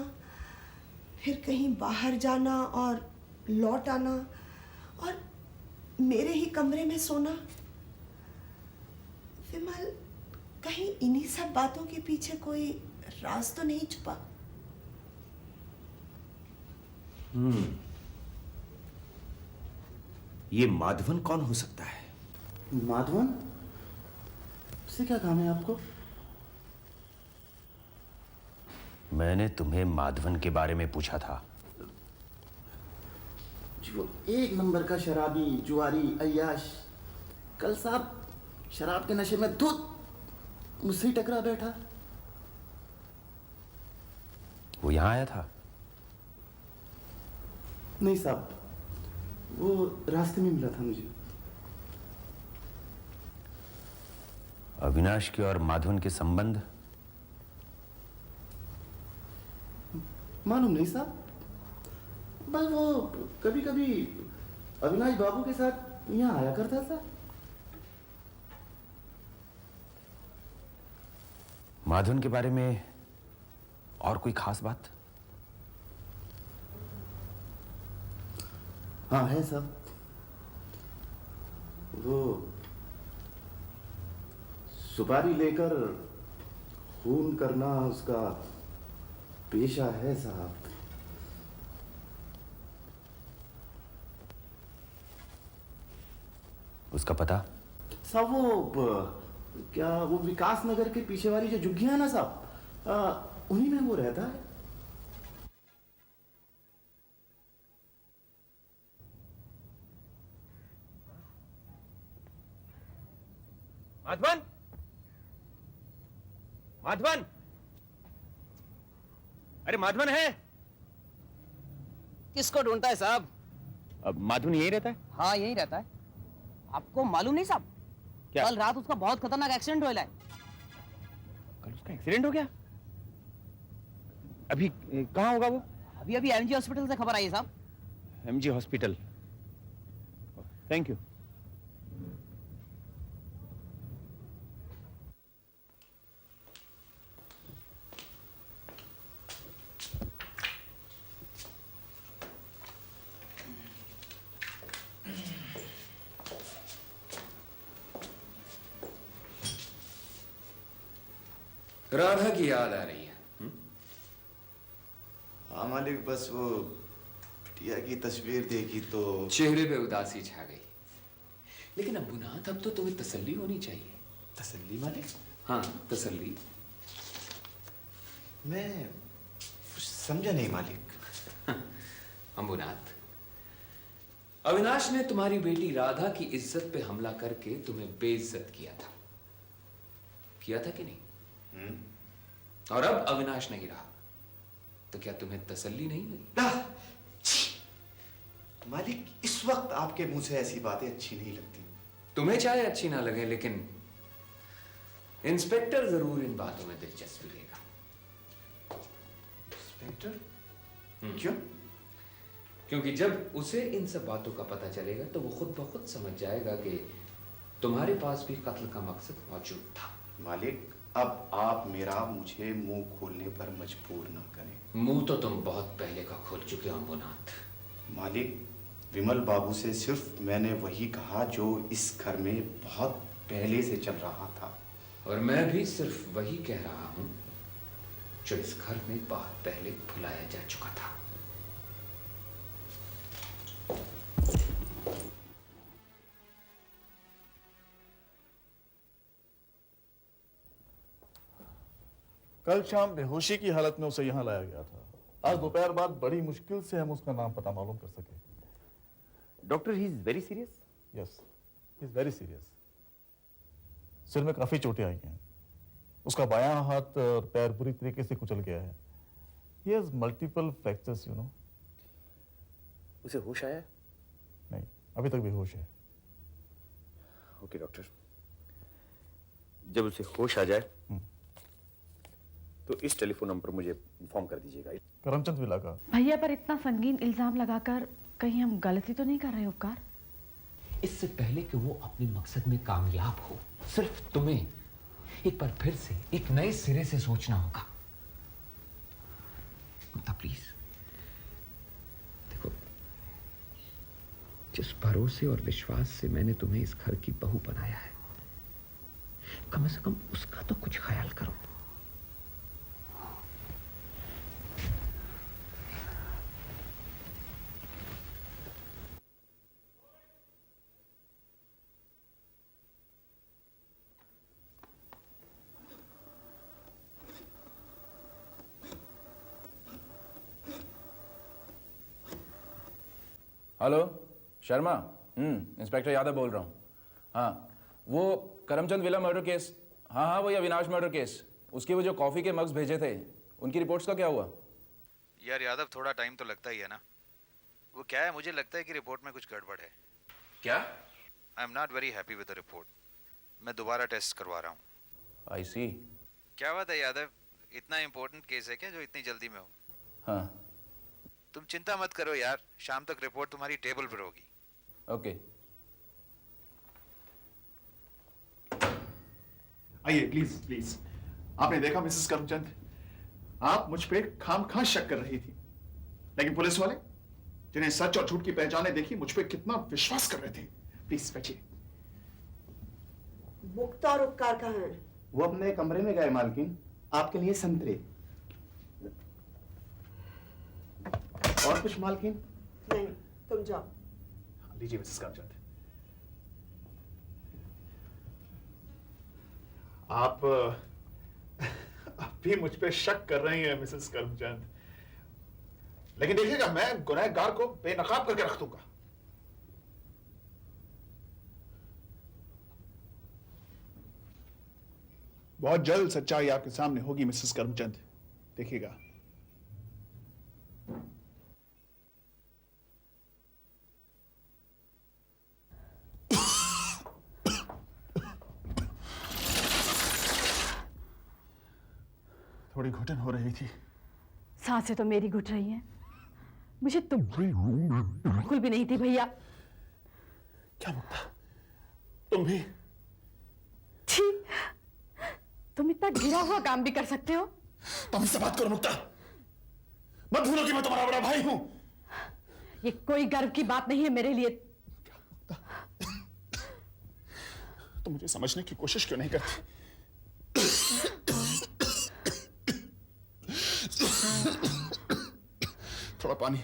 फिर कहीं बाहर जाना और लौट आना, और मेरे ही कमरे में सोना। विमल, कहीं इन्हीं सब बातों के पीछे कोई राज तो नहीं छुपा? ये माधवन कौन हो सकता है? माधवन? उससे क्या काम है आपको? मैंने तुम्हें माधवन के बारे में पूछा था। जी, वो एक नंबर का शराबी, जुआरी, अय्याश। कल साहब शराब के नशे में धुत मुझसे ही टकरा बैठा। वो यहां आया था? नहीं साहब, वो रास्ते में मिला था मुझे। अविनाश के और माधवन के संबंध? मालूम नहीं साहब, बस वो कभी कभी अविनाश बाबू के साथ यहाँ आया करता था। माधवन के बारे में और कोई खास बात? हाँ है साहब, वो सुपारी लेकर खून करना उसका पेशा है साहब। उसका पता? साहब क्या वो विकास नगर के पीछे वाली जो झुग्गियां है ना साहब, उन्हीं में वो रहता है। माधवन? माधवन? अरे माधवन है? किसको ढूंढता है साहब? अब माधवन यही रहता है? हाँ यही रहता है। आपको मालूम नहीं साहब, कल रात उसका बहुत खतरनाक एक्सीडेंट हुआ है। कल उसका एक्सीडेंट हो गया? अभी कहाँ होगा वो? अभी अभी एमजी हॉस्पिटल से खबर आई है साहब। MG hospital, thank you. Radha की याद आ रही है। हाँ मालिक, बस वो बिटिया की तस्वीर देखी तो चेहरे पे उदासी छा गई। लेकिन अबुनाथ, अब तो तुम्हें तसल्ली होनी चाहिए। तसल्ली मालिक? हाँ, तसल्ली। मैं कुछ समझा नहीं मालिक। अबुनाथ, अविनाश ने तुम्हारी बेटी राधा की इज्जत पे हमला करके तुम्हें बेइज्जत किया था कि नहीं? और अब अविनाश नहीं रहा, तो क्या तुम्हें तसल्ली नहीं हुई? मालिक, इस वक्त आपके मुंह से ऐसी बातें अच्छी नहीं लगती। तुम्हें चाहे अच्छी ना लगे, लेकिन इंस्पेक्टर जरूर इन बातों में दिलचस्पी लेगा। इंस्पेक्टर? क्यों? क्योंकि जब उसे इन सब बातों का पता चलेगा तो वो खुद ब खुद समझ जाएगा कि तुम्हारे पास भी कत्ल का मकसद मौजूद था। मालिक, अब आप मुझे मुंह खोलने पर मजबूर ना करें। मुंह तो तुम बहुत पहले का खोल चुके हो अम्बुनाथ। मालिक, विमल बाबू से सिर्फ मैंने वही कहा जो इस घर में बहुत पहले से चल रहा था। और मैं भी सिर्फ वही कह रहा हूं जो इस घर में बहुत पहले भुलाया जा चुका था। कल शाम बेहोशी की हालत में उसे यहां लाया गया था। आज दोपहर बाद बड़ी मुश्किल से हम उसका नाम पता मालूम कर सके। Doctor, he is very serious? Yes, he is very serious. सिर में काफी चोटें आई हैं। उसका बायां हाथ और पैर बुरी तरीके से कुचल गया है। He has multiple fractures, you know. उसे होश आया? नहीं, अभी तक बेहोश है। ओके डॉक्टर, जब उसे होश आ जाए तो इस टेलीफोन नंबर पर मुझे इन्फॉर्म कर दीजिएगा। करमचंद विला का। भैया पर इतना संगीन इल्जाम लगाकर कहीं हम गलती तो नहीं कर रहे उपकार? इससे पहले कि वो अपने मकसद में कामयाब हो, सिर्फ तुम्हें एक बार फिर से एक नए सिरे से सोचना होगा। मुक्ता प्लीज देखो, जिस भरोसे और विश्वास से मैंने तुम्हें इस घर की बहू बनाया है, कम से कम उसका तो कुछ ख्याल करो। हेलो, शर्मा। इंस्पेक्टर यादव बोल रहा हूँ। हाँ, वो करमचंद विला मर्डर केस। हाँ, वही अविनाश मर्डर केस। उसके वो जो कॉफ़ी के मग्स भेजे थे, उनकी रिपोर्ट्स का क्या हुआ? यार यादव, थोड़ा टाइम तो लगता ही है ना। वो क्या है, मुझे लगता है कि रिपोर्ट में कुछ गड़बड़ है। क्या? I am not very happy with the report. मैं दोबारा टेस्ट करवा रहा हूँ। आई सी। क्या बात है यादव, इतना इम्पोर्टेंट केस है क्या जो इतनी जल्दी में हो? हाँ। तुम चिंता मत करो यार, शाम तक रिपोर्ट तुम्हारी टेबल पर होगी। ओके। आइए प्लीज प्लीज। आपने देखा मिसेस करमचंद, आप मुझ पे खामखा शक कर रही थी, लेकिन पुलिस वाले जिन्हें सच और झूठ की पहचाने देखी, मुझ पे कितना विश्वास कर रहे थे। प्लीज बैठिए। मुक्ता और उपकार कहाँ हैं? वो अपने कमरे में गए मालकिन, आपके लिए संतरे। और कुछ मालकिन? नहीं, तुम जाओ। लीजिए मिसेस करमचंद। आप भी मुझ पे शक कर रही हैं मिसेस करमचंद, लेकिन देखिएगा, मैं गुनहगार को बेनकाब करके रख दूंगा। बहुत जल्द सच्चाई आपके सामने होगी मिसेस करमचंद, देखिएगा। थोड़ी घुटन हो रही थी। सांसें तो मेरी घुट रही हैं। मुझे तो बिल्कुल भी नहीं थी भैया। क्या मुक्ता, तुम भी? छी, तुम इतना गिरा हुआ काम भी कर सकते हो? तुम इससे बात करो मुक्ता। मत भूलो कि मैं तुम्हारा बड़ा भाई हूं। ये कोई गर्व की बात नहीं है मेरे लिए। तुम मुझे समझने की कोशिश क्यों नहीं करती? थोड़ा पानी।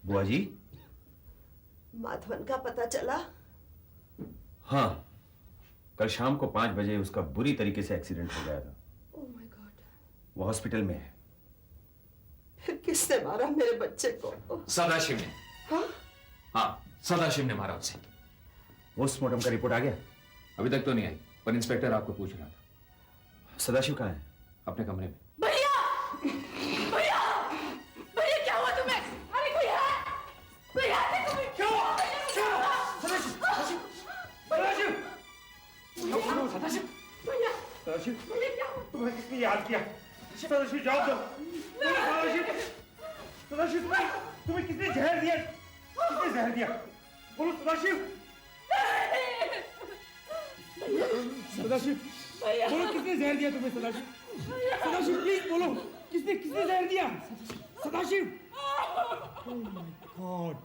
बुआ जी, माधवन का पता चला? हाँ, कल शाम को 5 बजे उसका बुरी तरीके से एक्सीडेंट हो गया था। Oh my God. वो हॉस्पिटल में है। फिर किसने मारा मेरे बच्चे को? सदाशिव ने। हाँ? हाँ, सदाशिव ने मारा उसे। पोस्टमार्टम का रिपोर्ट आ गया? अभी तक तो नहीं आई, पर इंस्पेक्टर आपको पूछ रहा था। सदाशिव कहाँ है? अपने कमरे में। भैया भैया भैया क्या हुआ तुम्हें? अरे कोई है? कोई है तुम्हें? क्या हुआ? सदाशिव! भैया सदाशिव! भैया क्या हुआ? तुम्हें किसने याद किया? सदाशिव जवाब दो। सदाशिव! सदाशिव तुम्हें किसने जहर दिया? किसने जहर दिया? बोलो सदाशिव! सदाशिव! बोलो किसने जहर दिया तुम्हें सदाशिव? सदाशिव प्लीज बोलो, किसने जहर दिया? Sadashiv! Oh my God!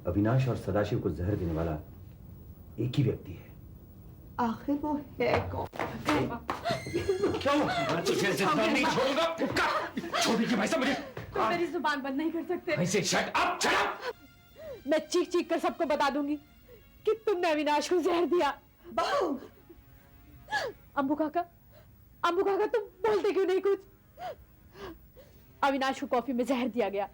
Avinash और सदाशिव को जहर देने वाला एक ही व्यक्ति है। आखिर वो है कौन? क्यों? मैं तुझे जिंदा नहीं छोड़ूंगा। छोड़ दीजिए भाई साहब मुझे। तुम मेरी जुबान बंद नहीं कर सकते। ऐसे शट अप, शट अप। मैं चीख चीख कर सबको बता दूंगी कि तुमने अविनाश को जहर दिया। बहू! अम्बू काका तुम बोलते क्यों नहीं कुछ? अविनाश को कॉफी में जहर दिया गया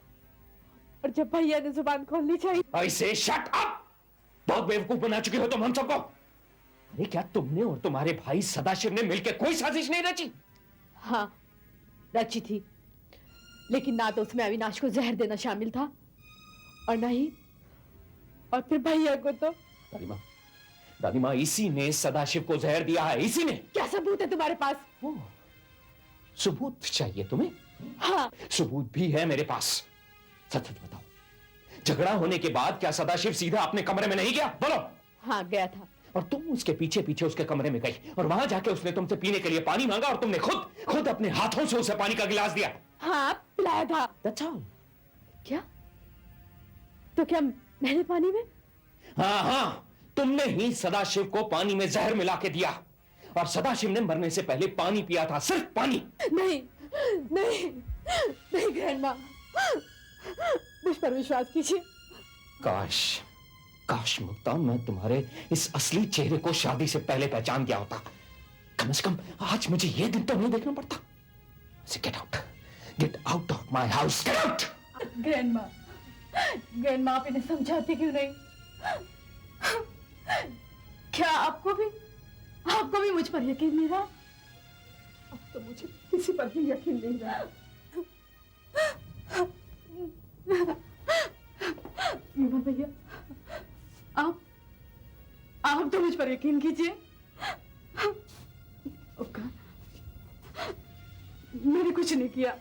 और जब भैया ने जुबान खोलनी चाहिए। ऐसे शट अप। बहुत बेवकूफ बना चुके हो तुम हम सबको। अरे क्या तुमने और तुम्हारे भाई सदाशिव ने मिलकर कोई साजिश नहीं रची? हाँ रची थी, लेकिन ना तो उसमें अविनाश को जहर देना शामिल था और ना ही और फिर भैया को तो। दादी माँ इसी ने सदाशिव को जहर दिया है, इसी ने। क्या सबूत है तुम्हारे पास? सबूत चाहिए तुम्हें? हाँ सबूत भी है मेरे पास। सच सच बताओ, झगड़ा होने के बाद क्या सदाशिव सीधा अपने कमरे में नहीं गया? बोलो। हाँ गया था। और तुम उसके पीछे पीछे उसके कमरे में गई और वहां जाके उसने तुमसे पीने के लिए पानी मांगा और तुमने खुद अपने हाथों से उसे पानी का गिलास दिया। हाँ पिलाया था। That's all. क्या? तो क्या मैंने पानी में? हाँ, तुमने ही सदाशिव को पानी में जहर मिला के दिया और सदाशिव ने मरने से पहले पानी पिया था, सिर्फ पानी। नहीं नहीं नहीं ग्रैंडमा, मुझ पर विश्वास कीजिए। काश मुक्ता, मैं तुम्हारे इस असली चेहरे को शादी से पहले पहचान गया होता। कम से कम आज मुझे ये दिन तो नहीं देखना पड़ता। Get out of my house, get out. Grandma आप इन्हें समझाते क्यों नहीं? क्या आपको भी मुझ पर यकीन नहीं रहा? अब तो मुझे किसी पर भी यकीन नहीं रहा। विमल भैया, आप तो मुझ पर यकीन कीजिए। मैंने कुछ नहीं किया,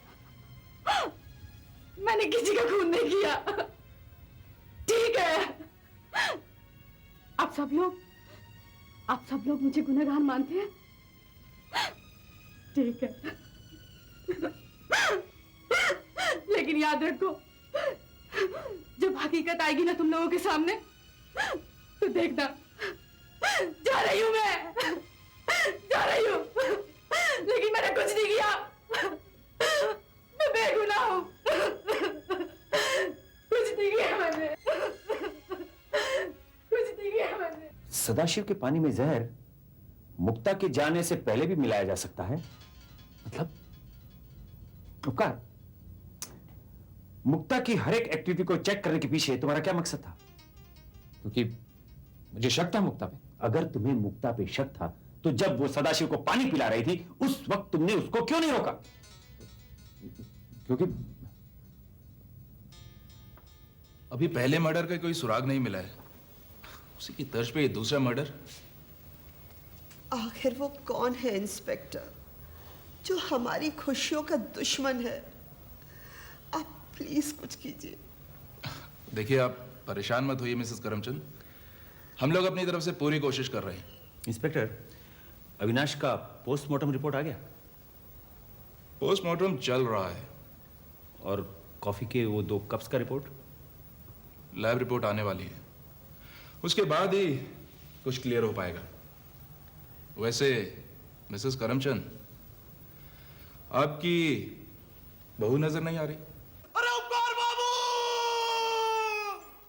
मैंने किसी का खून नहीं किया। ठीक है, आप सब लोग मुझे गुनहगार मानते हैं। ठीक है, लेकिन याद रखो, जब हकीकत आएगी ना तुम लोगों के सामने, तो देखना, जा रही हूं मैं, जा रही हूं, लेकिन मैंने कुछ नहीं किया, मैं बेगुनाह हूं, कुछ नहीं किया मैंने, कुछ नहीं किया मैंने। सदाशिव के पानी में जहर मुक्ता के जाने से पहले भी मिलाया जा सकता है? मतलब उपकार, मुक्ता की हर एक एक्टिविटी को चेक करने के पीछे तुम्हारा क्या मकसद था? क्योंकि मुझे शक था मुक्ता पे। अगर तुम्हें मुक्ता पे शक था तो जब वो सदाशिव को पानी पिला रही थी उस वक्त तुमने उसको क्यों नहीं रोका? क्योंकि अभी पहले मर्डर का कोई सुराग नहीं मिला है, उसी की तर्ज पे ये दूसरा मर्डर। आखिर वो कौन है इंस्पेक्टर जो हमारी खुशियों का दुश्मन है? आप प्लीज कुछ कीजिए। देखिए, आप परेशान मत होइए मिसेस करमचंद, हम लोग अपनी तरफ से पूरी कोशिश कर रहे हैं। इंस्पेक्टर, अविनाश का पोस्टमार्टम रिपोर्ट आ गया? पोस्टमार्टम चल रहा है। और कॉफी के वो 2 कप्स का रिपोर्ट? लैब रिपोर्ट आने वाली है, उसके बाद ही कुछ क्लियर हो पाएगा। वैसे मिसेस करमचंद, आपकी बहू नजर नहीं आ रही? अरे उपकार बाबू!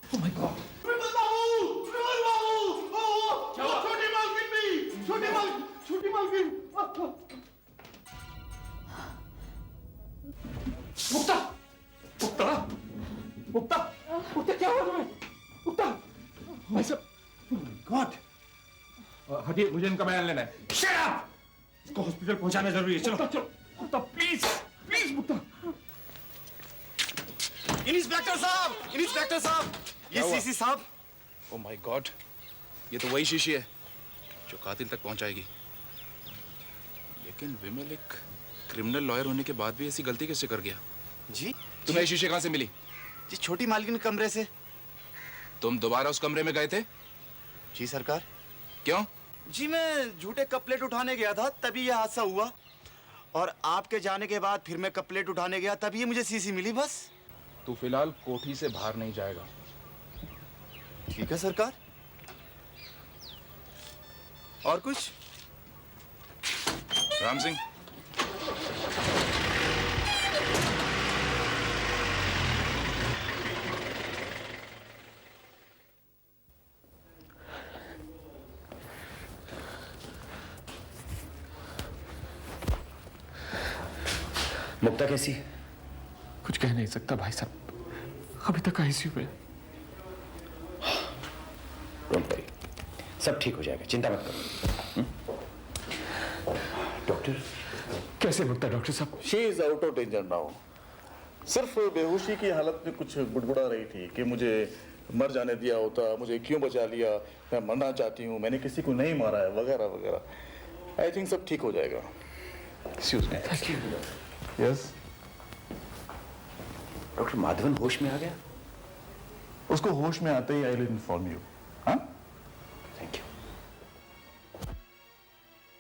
Oh my God! विमल बाबू! विमल बाबू! छोटी मालकिन भी! छोटी मालकिन! मुक्ता! मुक्ता! मुक्ता! मुक्ता, क्या हुआ तुम्हें? मुक्ता! भाई साहब! गॉड! हटिए, मुझे इनका बयान लेना है। Shut up! इसको हॉस्पिटल पहुंचाना जरूरी है। चलो चलो मुक्ता, प्लीज प्लीज मुक्ता। इंस्पेक्टर साहब, ये सीसी साहब। ओह माय गॉड, ये तो वही शीशी है जो कातिल तक पहुंचाएगी। लेकिन विमल एक क्रिमिनल लॉयर होने के बाद भी ऐसी गलती कैसे कर गया? जी, तुम्हें ये शीशे कहां से मिली? जी छोटी मालकिन के कमरे से। तुम दोबारा उस कमरे में गए थे? जी सरकार। क्यों? जी मैं झूठे कप प्लेट उठाने गया था, तभी यह हादसा हुआ। और आपके जाने के बाद फिर मैं कप प्लेट उठाने गया, तभी मुझे सीसी मिली बस। तू फिलहाल कोठी से बाहर नहीं जाएगा। ठीक है सरकार। और कुछ? राम सिंह, मुक्ता कैसी? कुछ कह नहीं सकता भाई साहब, अभी तक आईसीयू में। डोंट वरी, सब ठीक हो जाएगा, चिंता मत करो। डॉक्टर, कैसे मुक्ता डॉक्टर साहब? She is out of danger now. सिर्फ बेहोशी की हालत में कुछ बुड़बुड़ा रही थी कि मुझे मर जाने दिया होता, मुझे क्यों बचा लिया, मैं मरना चाहती हूँ, मैंने किसी को नहीं मारा है, वगैरह वगैरह। आई थिंक सब ठीक हो जाएगा। Excuse me. Thank you. Yes. Doctor Madhavan होश में आ गया? उसको होश में आते ही आई विल इन्फॉर्म यू। हाँ, थैंक यू।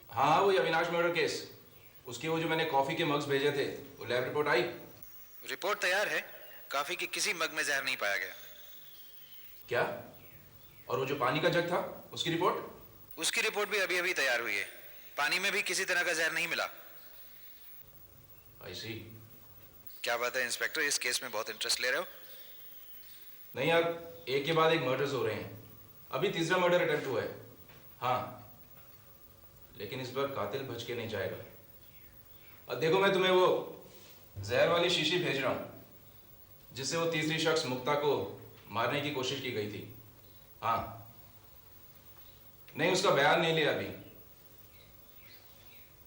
हाँ वो अविनाश मर्डर केस, उसके वो जो मैंने कॉफी के मग्स भेजे थे, वो लैब रिपोर्ट आई? रिपोर्ट तैयार है, काफी के किसी मग में जहर नहीं पाया गया। क्या? और वो जो पानी का जग था, उसकी रिपोर्ट? उसकी रिपोर्ट भी अभी अभी तैयार हुई है, पानी में भी किसी तरह का जहर नहीं मिला। आई सी। क्या बात है इंस्पेक्टर, इस केस में बहुत इंटरेस्ट ले रहे हो? नहीं यार, एक के बाद एक मर्डर्स हो रहे हैं, अभी तीसरा मर्डर अटेम्प्ट हुआ है। हाँ, लेकिन इस बार कातिल बच के नहीं जाएगा। और देखो, मैं तुम्हें वो जहर वाली शीशी भेज रहा हूं जिससे वो तीसरी शख्स मुक्ता को मारने की कोशिश की गई थी। हाँ, नहीं उसका बयान नहीं लिया अभी।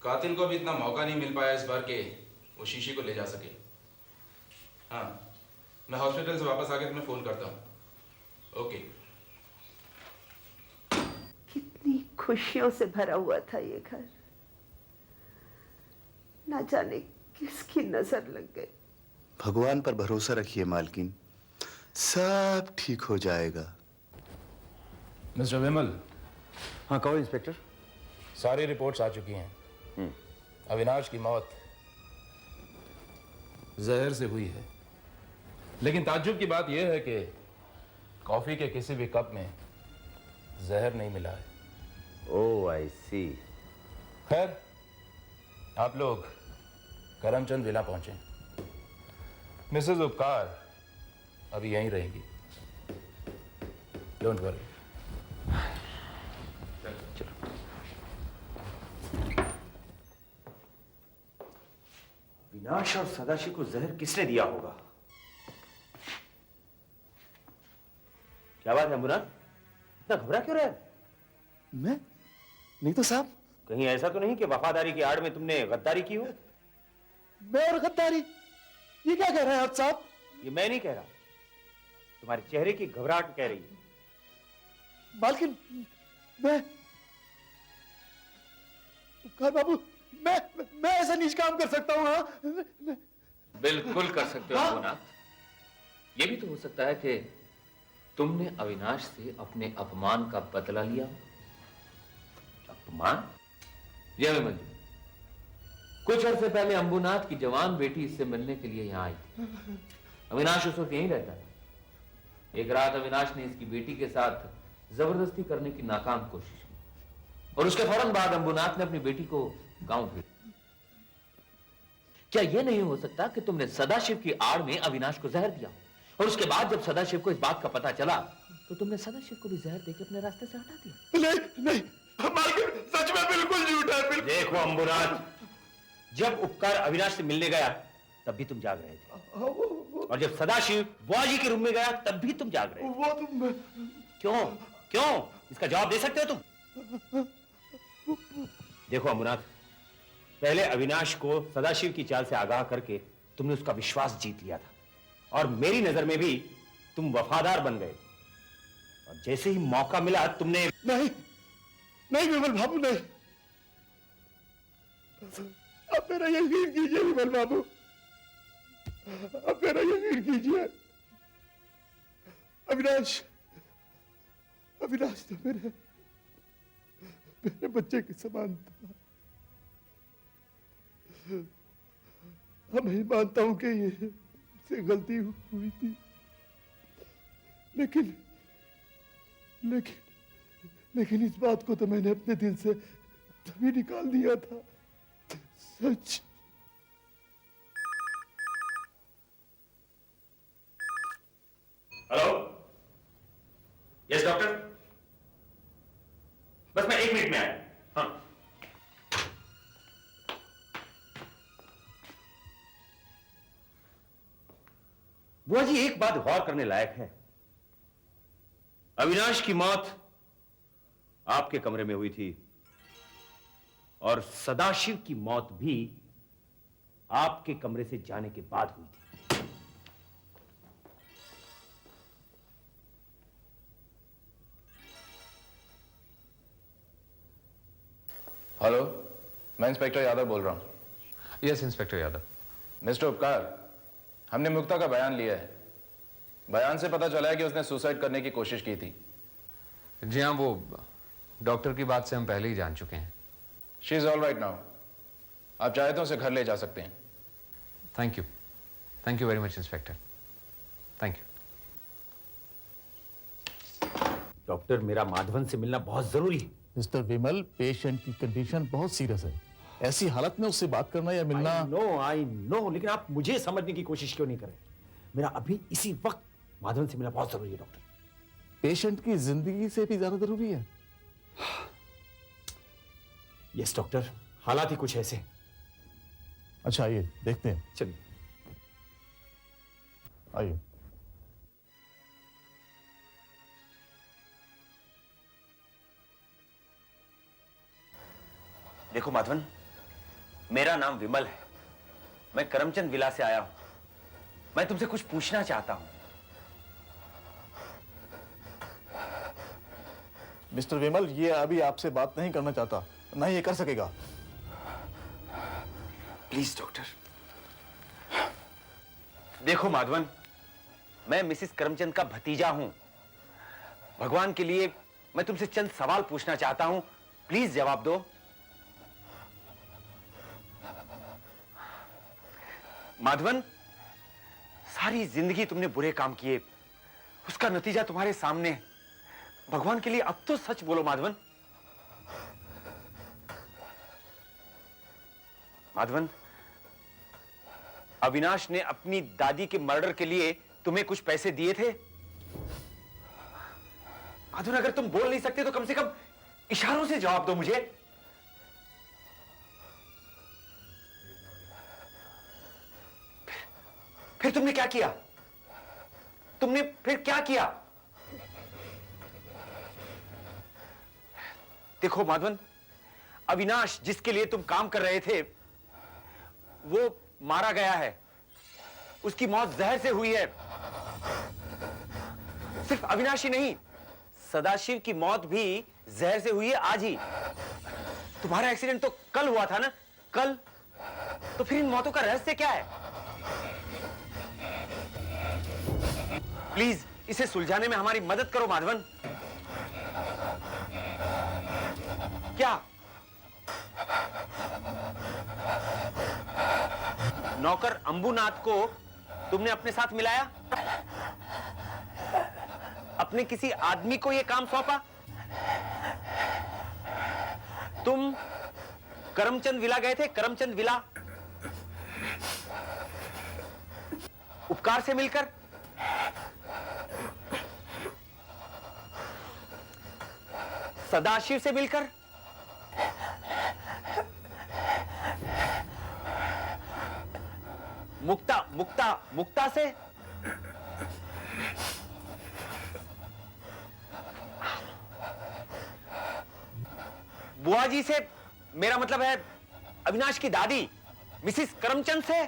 कातिल को भी इतना मौका नहीं मिल पाया इस बार के वो शीशी को ले जा सके। हाँ, मैं हॉस्पिटल से वापस आके तुम्हें फोन करता हूँ। ओके। कितनी खुशियों से भरा हुआ था ये घर, ना जाने किसकी नजर लग गई। भगवान पर भरोसा रखिए मालकिन, सब ठीक हो जाएगा। मिस्टर विमल। हाँ कहो इंस्पेक्टर। सारी रिपोर्ट्स आ चुकी हैं। अविनाश की मौत जहर से हुई है, लेकिन ताज्जुब की बात यह है कि कॉफी के किसी भी कप में जहर नहीं मिला है। ओह आई सी। खैर, आप लोग करमचंद विला पहुंचे। मिसेस उपकार अभी यहीं रहेगी, डोंट वरी। विनाश और सदाशिव को जहर किसने दिया होगा? क्या बात है अम्बुनाथ, इतना घबरा क्यों रहे? मैं नहीं तो साहब। कहीं ऐसा तो नहीं कि वफादारी की आड़ में तुमने गद्दारी की हो? मैं और गद्दारी, ये क्या कह रहे हैं आप साहब? ये मैं नहीं कह रहा, तुम्हारे चेहरे की घबराहट कह रही है। मालकिन, मैं उपकार बाबू, मैं ऐसा नीच काम कर सकता हूँ? हाँ, बिल्कुल कर सकते हो अम्बुनाथ। ये भी तो हो सकता है कि तुमने अविनाश से अपने अपमान का बदला लिया। अपमान? जी विमल जी, कुछ अर्से पहले अंबुनाथ की जवान बेटी इससे मिलने के लिए यहां आई थी। अविनाश उस वक्त यहीं रहता था। एक रात अविनाश ने इसकी बेटी के साथ जबरदस्ती करने की नाकाम कोशिश की और उसके फौरन बाद अंबुनाथ ने अपनी बेटी को गांव भेजा। क्या यह नहीं हो सकता कि तुमने सदाशिव की आड़ में अविनाश को जहर दिया और उसके बाद जब सदाशिव को इस बात का पता चला तो तुमने सदाशिव को भी जहर देकर अपने रास्ते से हटा दिया? नहीं नहीं मालकिन, सच में बिल्कुल झूठ है, बिल्कुल। देखो अम्बुनाथ, जब उपकार अविनाश से मिलने गया तब भी तुम जाग रहे थे, और जब सदाशिव बुआ जी के रूम में गया तब भी तुम जाग रहे थे। वो तुम क्यों क्यों? इसका जवाब दे सकते हो तुम? देखो अम्बुनाथ, पहले अविनाश को सदाशिव की चाल से आगाह करके तुमने उसका विश्वास जीत लिया था और मेरी नजर में भी तुम वफादार बन गए, और जैसे ही मौका मिला तुमने नहीं नहीं विमल बाबू, नहीं। अब मेरा यकीन कीजिए विमल बाबू, अब मेरा यकीन कीजिए। अविनाश अविनाश तो मेरे बच्चे के समान था। मैं मानता हूं कि ये से गलती हुई थी, लेकिन लेकिन लेकिन इस बात को तो मैंने अपने दिल से तभी निकाल दिया था। सच। हेलो, यस डॉक्टर, बस मैं 1 मिनट में आया। हाँ, बुआ जी, एक बात गौर करने लायक है। अविनाश की मौत आपके कमरे में हुई थी और सदाशिव की मौत भी आपके कमरे से जाने के बाद हुई थी। हेलो, मैं इंस्पेक्टर यादव बोल रहा हूं। Yes inspector Yadav. मिस्टर उपकार, हमने मुक्ता का बयान लिया है। बयान से पता चला है कि उसने सुसाइड करने की कोशिश की थी। जी हाँ, वो डॉक्टर की बात से हम पहले ही जान चुके हैं। She is all right now. आप चाहे तो उसे घर ले जा सकते हैं। Thank you very much inspector, thank you. Doctor, मेरा माधवन से मिलना बहुत जरूरी है। मिस्टर विमल, पेशेंट की कंडीशन बहुत सीरियस है। ऐसी हालत में उससे बात करना या मिलना। आई नो, लेकिन आप मुझे समझने की कोशिश क्यों नहीं कर रहे? मेरा अभी इसी वक्त माधवन से मिलना बहुत जरूरी है डॉक्टर। पेशेंट की जिंदगी से भी ज्यादा जरूरी है। यस डॉक्टर, हालात ही कुछ ऐसे। अच्छा, आइए देखते हैं। चलिए आइए। देखो माधवन, मेरा नाम विमल है, मैं करमचंद विला से आया हूं। मैं तुमसे कुछ पूछना चाहता हूं। मिस्टर विमल, ये अभी आपसे बात नहीं करना चाहता, ना ये कर सकेगा। Please doctor. देखो माधवन, मैं मिसिस करमचंद का भतीजा हूं। भगवान के लिए मैं तुमसे चंद सवाल पूछना चाहता हूं, प्लीज जवाब दो। माधवन, सारी जिंदगी तुमने बुरे काम किए, उसका नतीजा तुम्हारे सामने है। भगवान के लिए अब तो सच बोलो माधवन। माधवन, अविनाश ने अपनी दादी के मर्डर के लिए तुम्हें कुछ पैसे दिए थे? माधवन, अगर तुम बोल नहीं सकते तो कम से कम इशारों से जवाब दो मुझे। फिर तुमने क्या किया? तुमने फिर क्या किया? देखो माधवन, अविनाश जिसके लिए तुम काम कर रहे थे वो मारा गया है। उसकी मौत जहर से हुई है। सिर्फ अविनाश ही नहीं, सदाशिव की मौत भी जहर से हुई है आज ही। तुम्हारा एक्सीडेंट तो कल हुआ था ना? कल? तो फिर इन मौतों का रहस्य क्या है? प्लीज इसे सुलझाने में हमारी मदद करो माधवन। क्या नौकर अंबुनाथ को तुमने अपने साथ मिलाया? अपने किसी आदमी को यह काम सौंपा? तुम करमचंद विला गए थे? करमचंद विला उपकार से मिलकर? सदाशिव से मिलकर? मुक्ता से? बुआ जी से? मेरा मतलब है अविनाश की दादी मिसिस करमचंद से?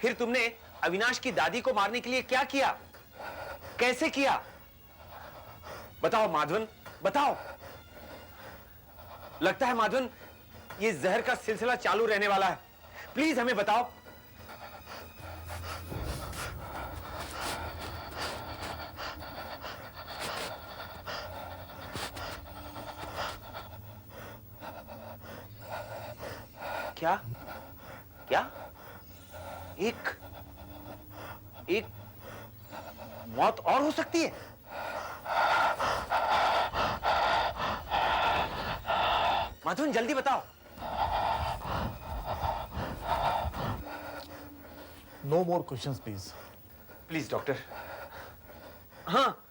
फिर तुमने अविनाश की दादी को मारने के लिए क्या किया? कैसे किया? बताओ माधवन, बताओ। लगता है माधवन ये जहर का सिलसिला चालू रहने वाला है। प्लीज हमें बताओ। क्या? क्या? एक मौत और हो सकती है? माधवन जल्दी बताओ। No more questions please. Please doctor. हाँ,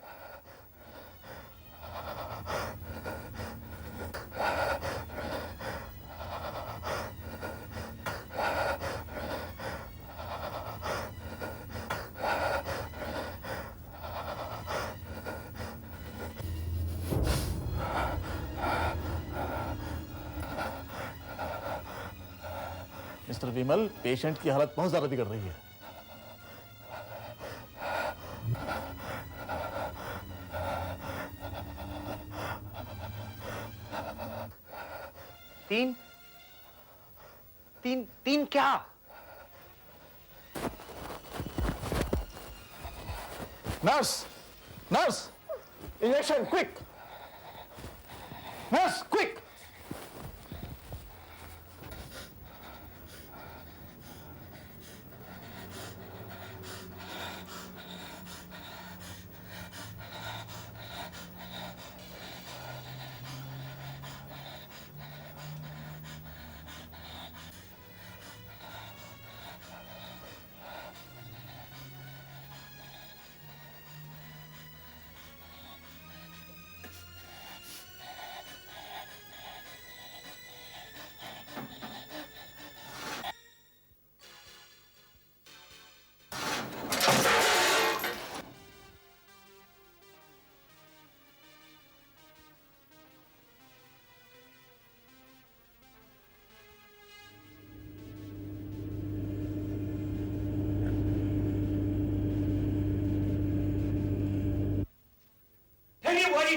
मिस्टर विमल, पेशेंट की हालत बहुत ज्यादा बिगड़ रही है। तीन क्या? Nurse, nurse, injection quick. Nurse quick.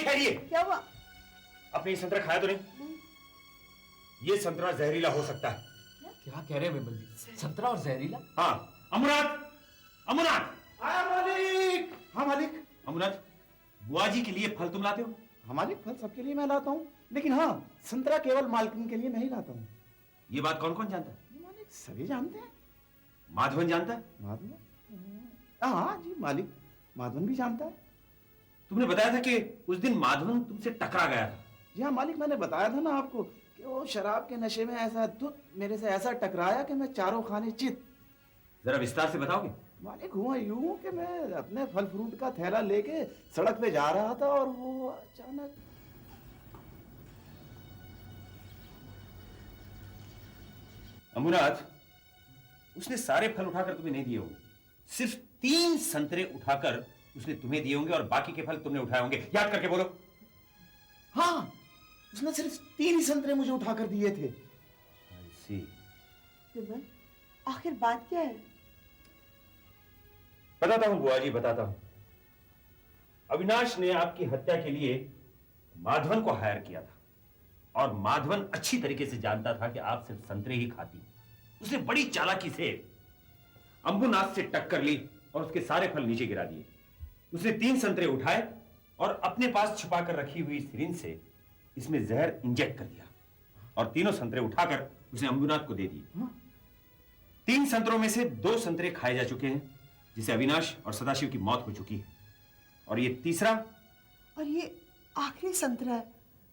ठहरिए। क्या हुआ? आपने ये संतरा खाया तो नहीं? ये संतरा जहरीला हो सकता है। क्या कह रहे हैं विमल जी? संतरा और जहरीला? हाँ। अमुनाथ, अमुनाथ। हाँ मालिक। हाँ मालिक। अमुनाथ, बुआ जी के लिए फल तुम लाते हो? हाँ मालिक, फल सबके लिए मैं लाता हूँ, लेकिन हाँ, संतरा केवल मालकिन के लिए मैं ही लाता हूँ। ये बात कौन कौन जानता है? मालिक सभी जानते हैं। माधवन जानता है? माधवन? हाँ जी मालिक, माधवन भी जानता है। तुमने बताया था कि उस दिन माधवन तुमसे टकरा गया था। जी हाँ मालिक, मैंने बताया था ना आपको कि वो शराब के नशे में ऐसा मेरे से ऐसा टकराया कि मैं चारों खाने चित। जरा विस्तार से बताओगे? मालिक हुआ यूं कि मैं अपने फल फ्रूट का थैला लेके सड़क पे जा रहा था और वो अचानक। अमुनाथ, उसने सारे फल उठाकर तुम्हें नहीं दिए होंगे। सिर्फ 3 संतरे उठाकर उसने तुम्हें दिए होंगे और बाकी के फल तुमने उठाए होंगे। याद करके बोलो। हाँ, उसने सिर्फ 3 ही संतरे मुझे उठाकर दिए थे। विमल, आखिर बात क्या है? बताता हूं बुआ जी, बताता हूं। अविनाश ने आपकी हत्या के लिए माधवन को हायर किया था, और माधवन अच्छी तरीके से जानता था कि आप सिर्फ संतरे ही खाती। उसने बड़ी चालाकी से अंबुनाथ से टक्कर ली और उसके सारे फल नीचे गिरा दिए। उसने 3 संतरे उठाए और अपने पास छुपाकर रखी हुई सिरिंज से इसमें जहर इंजेक्ट कर दिया, और तीनों संतरे उठाकर उसने अंबुनाथ को दे दिए। 3 संतरों में से 2 संतरे खाए जा चुके हैं, जिसे अविनाश और सदाशिव की मौत हो चुकी है, और ये तीसरा और ये आखिरी संतरा है।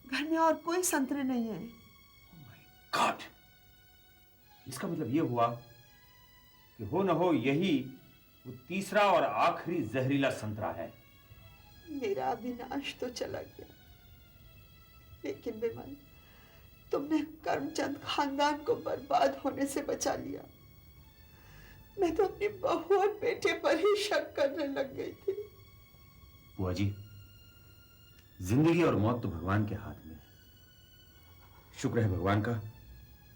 घर में और कोई संतरे नहीं है। गॉड! इसका मतलब ये हुआ कि हो न हो यही वो तीसरा और आखिरी जहरीला संतरा है। मेरा अविनाश तो चला गया, लेकिन विमल, तुमने करमचंद खानदान को बर्बाद होने से बचा लिया। मैं तो अपनी बहू और बेटे पर ही शक करने लग गई थी। बुआ जी, जिंदगी और मौत तो भगवान के हाथ में है। शुक्र है भगवान का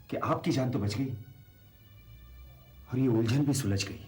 कि आपकी जान तो बच गई और ये उलझन भी सुलझ गई।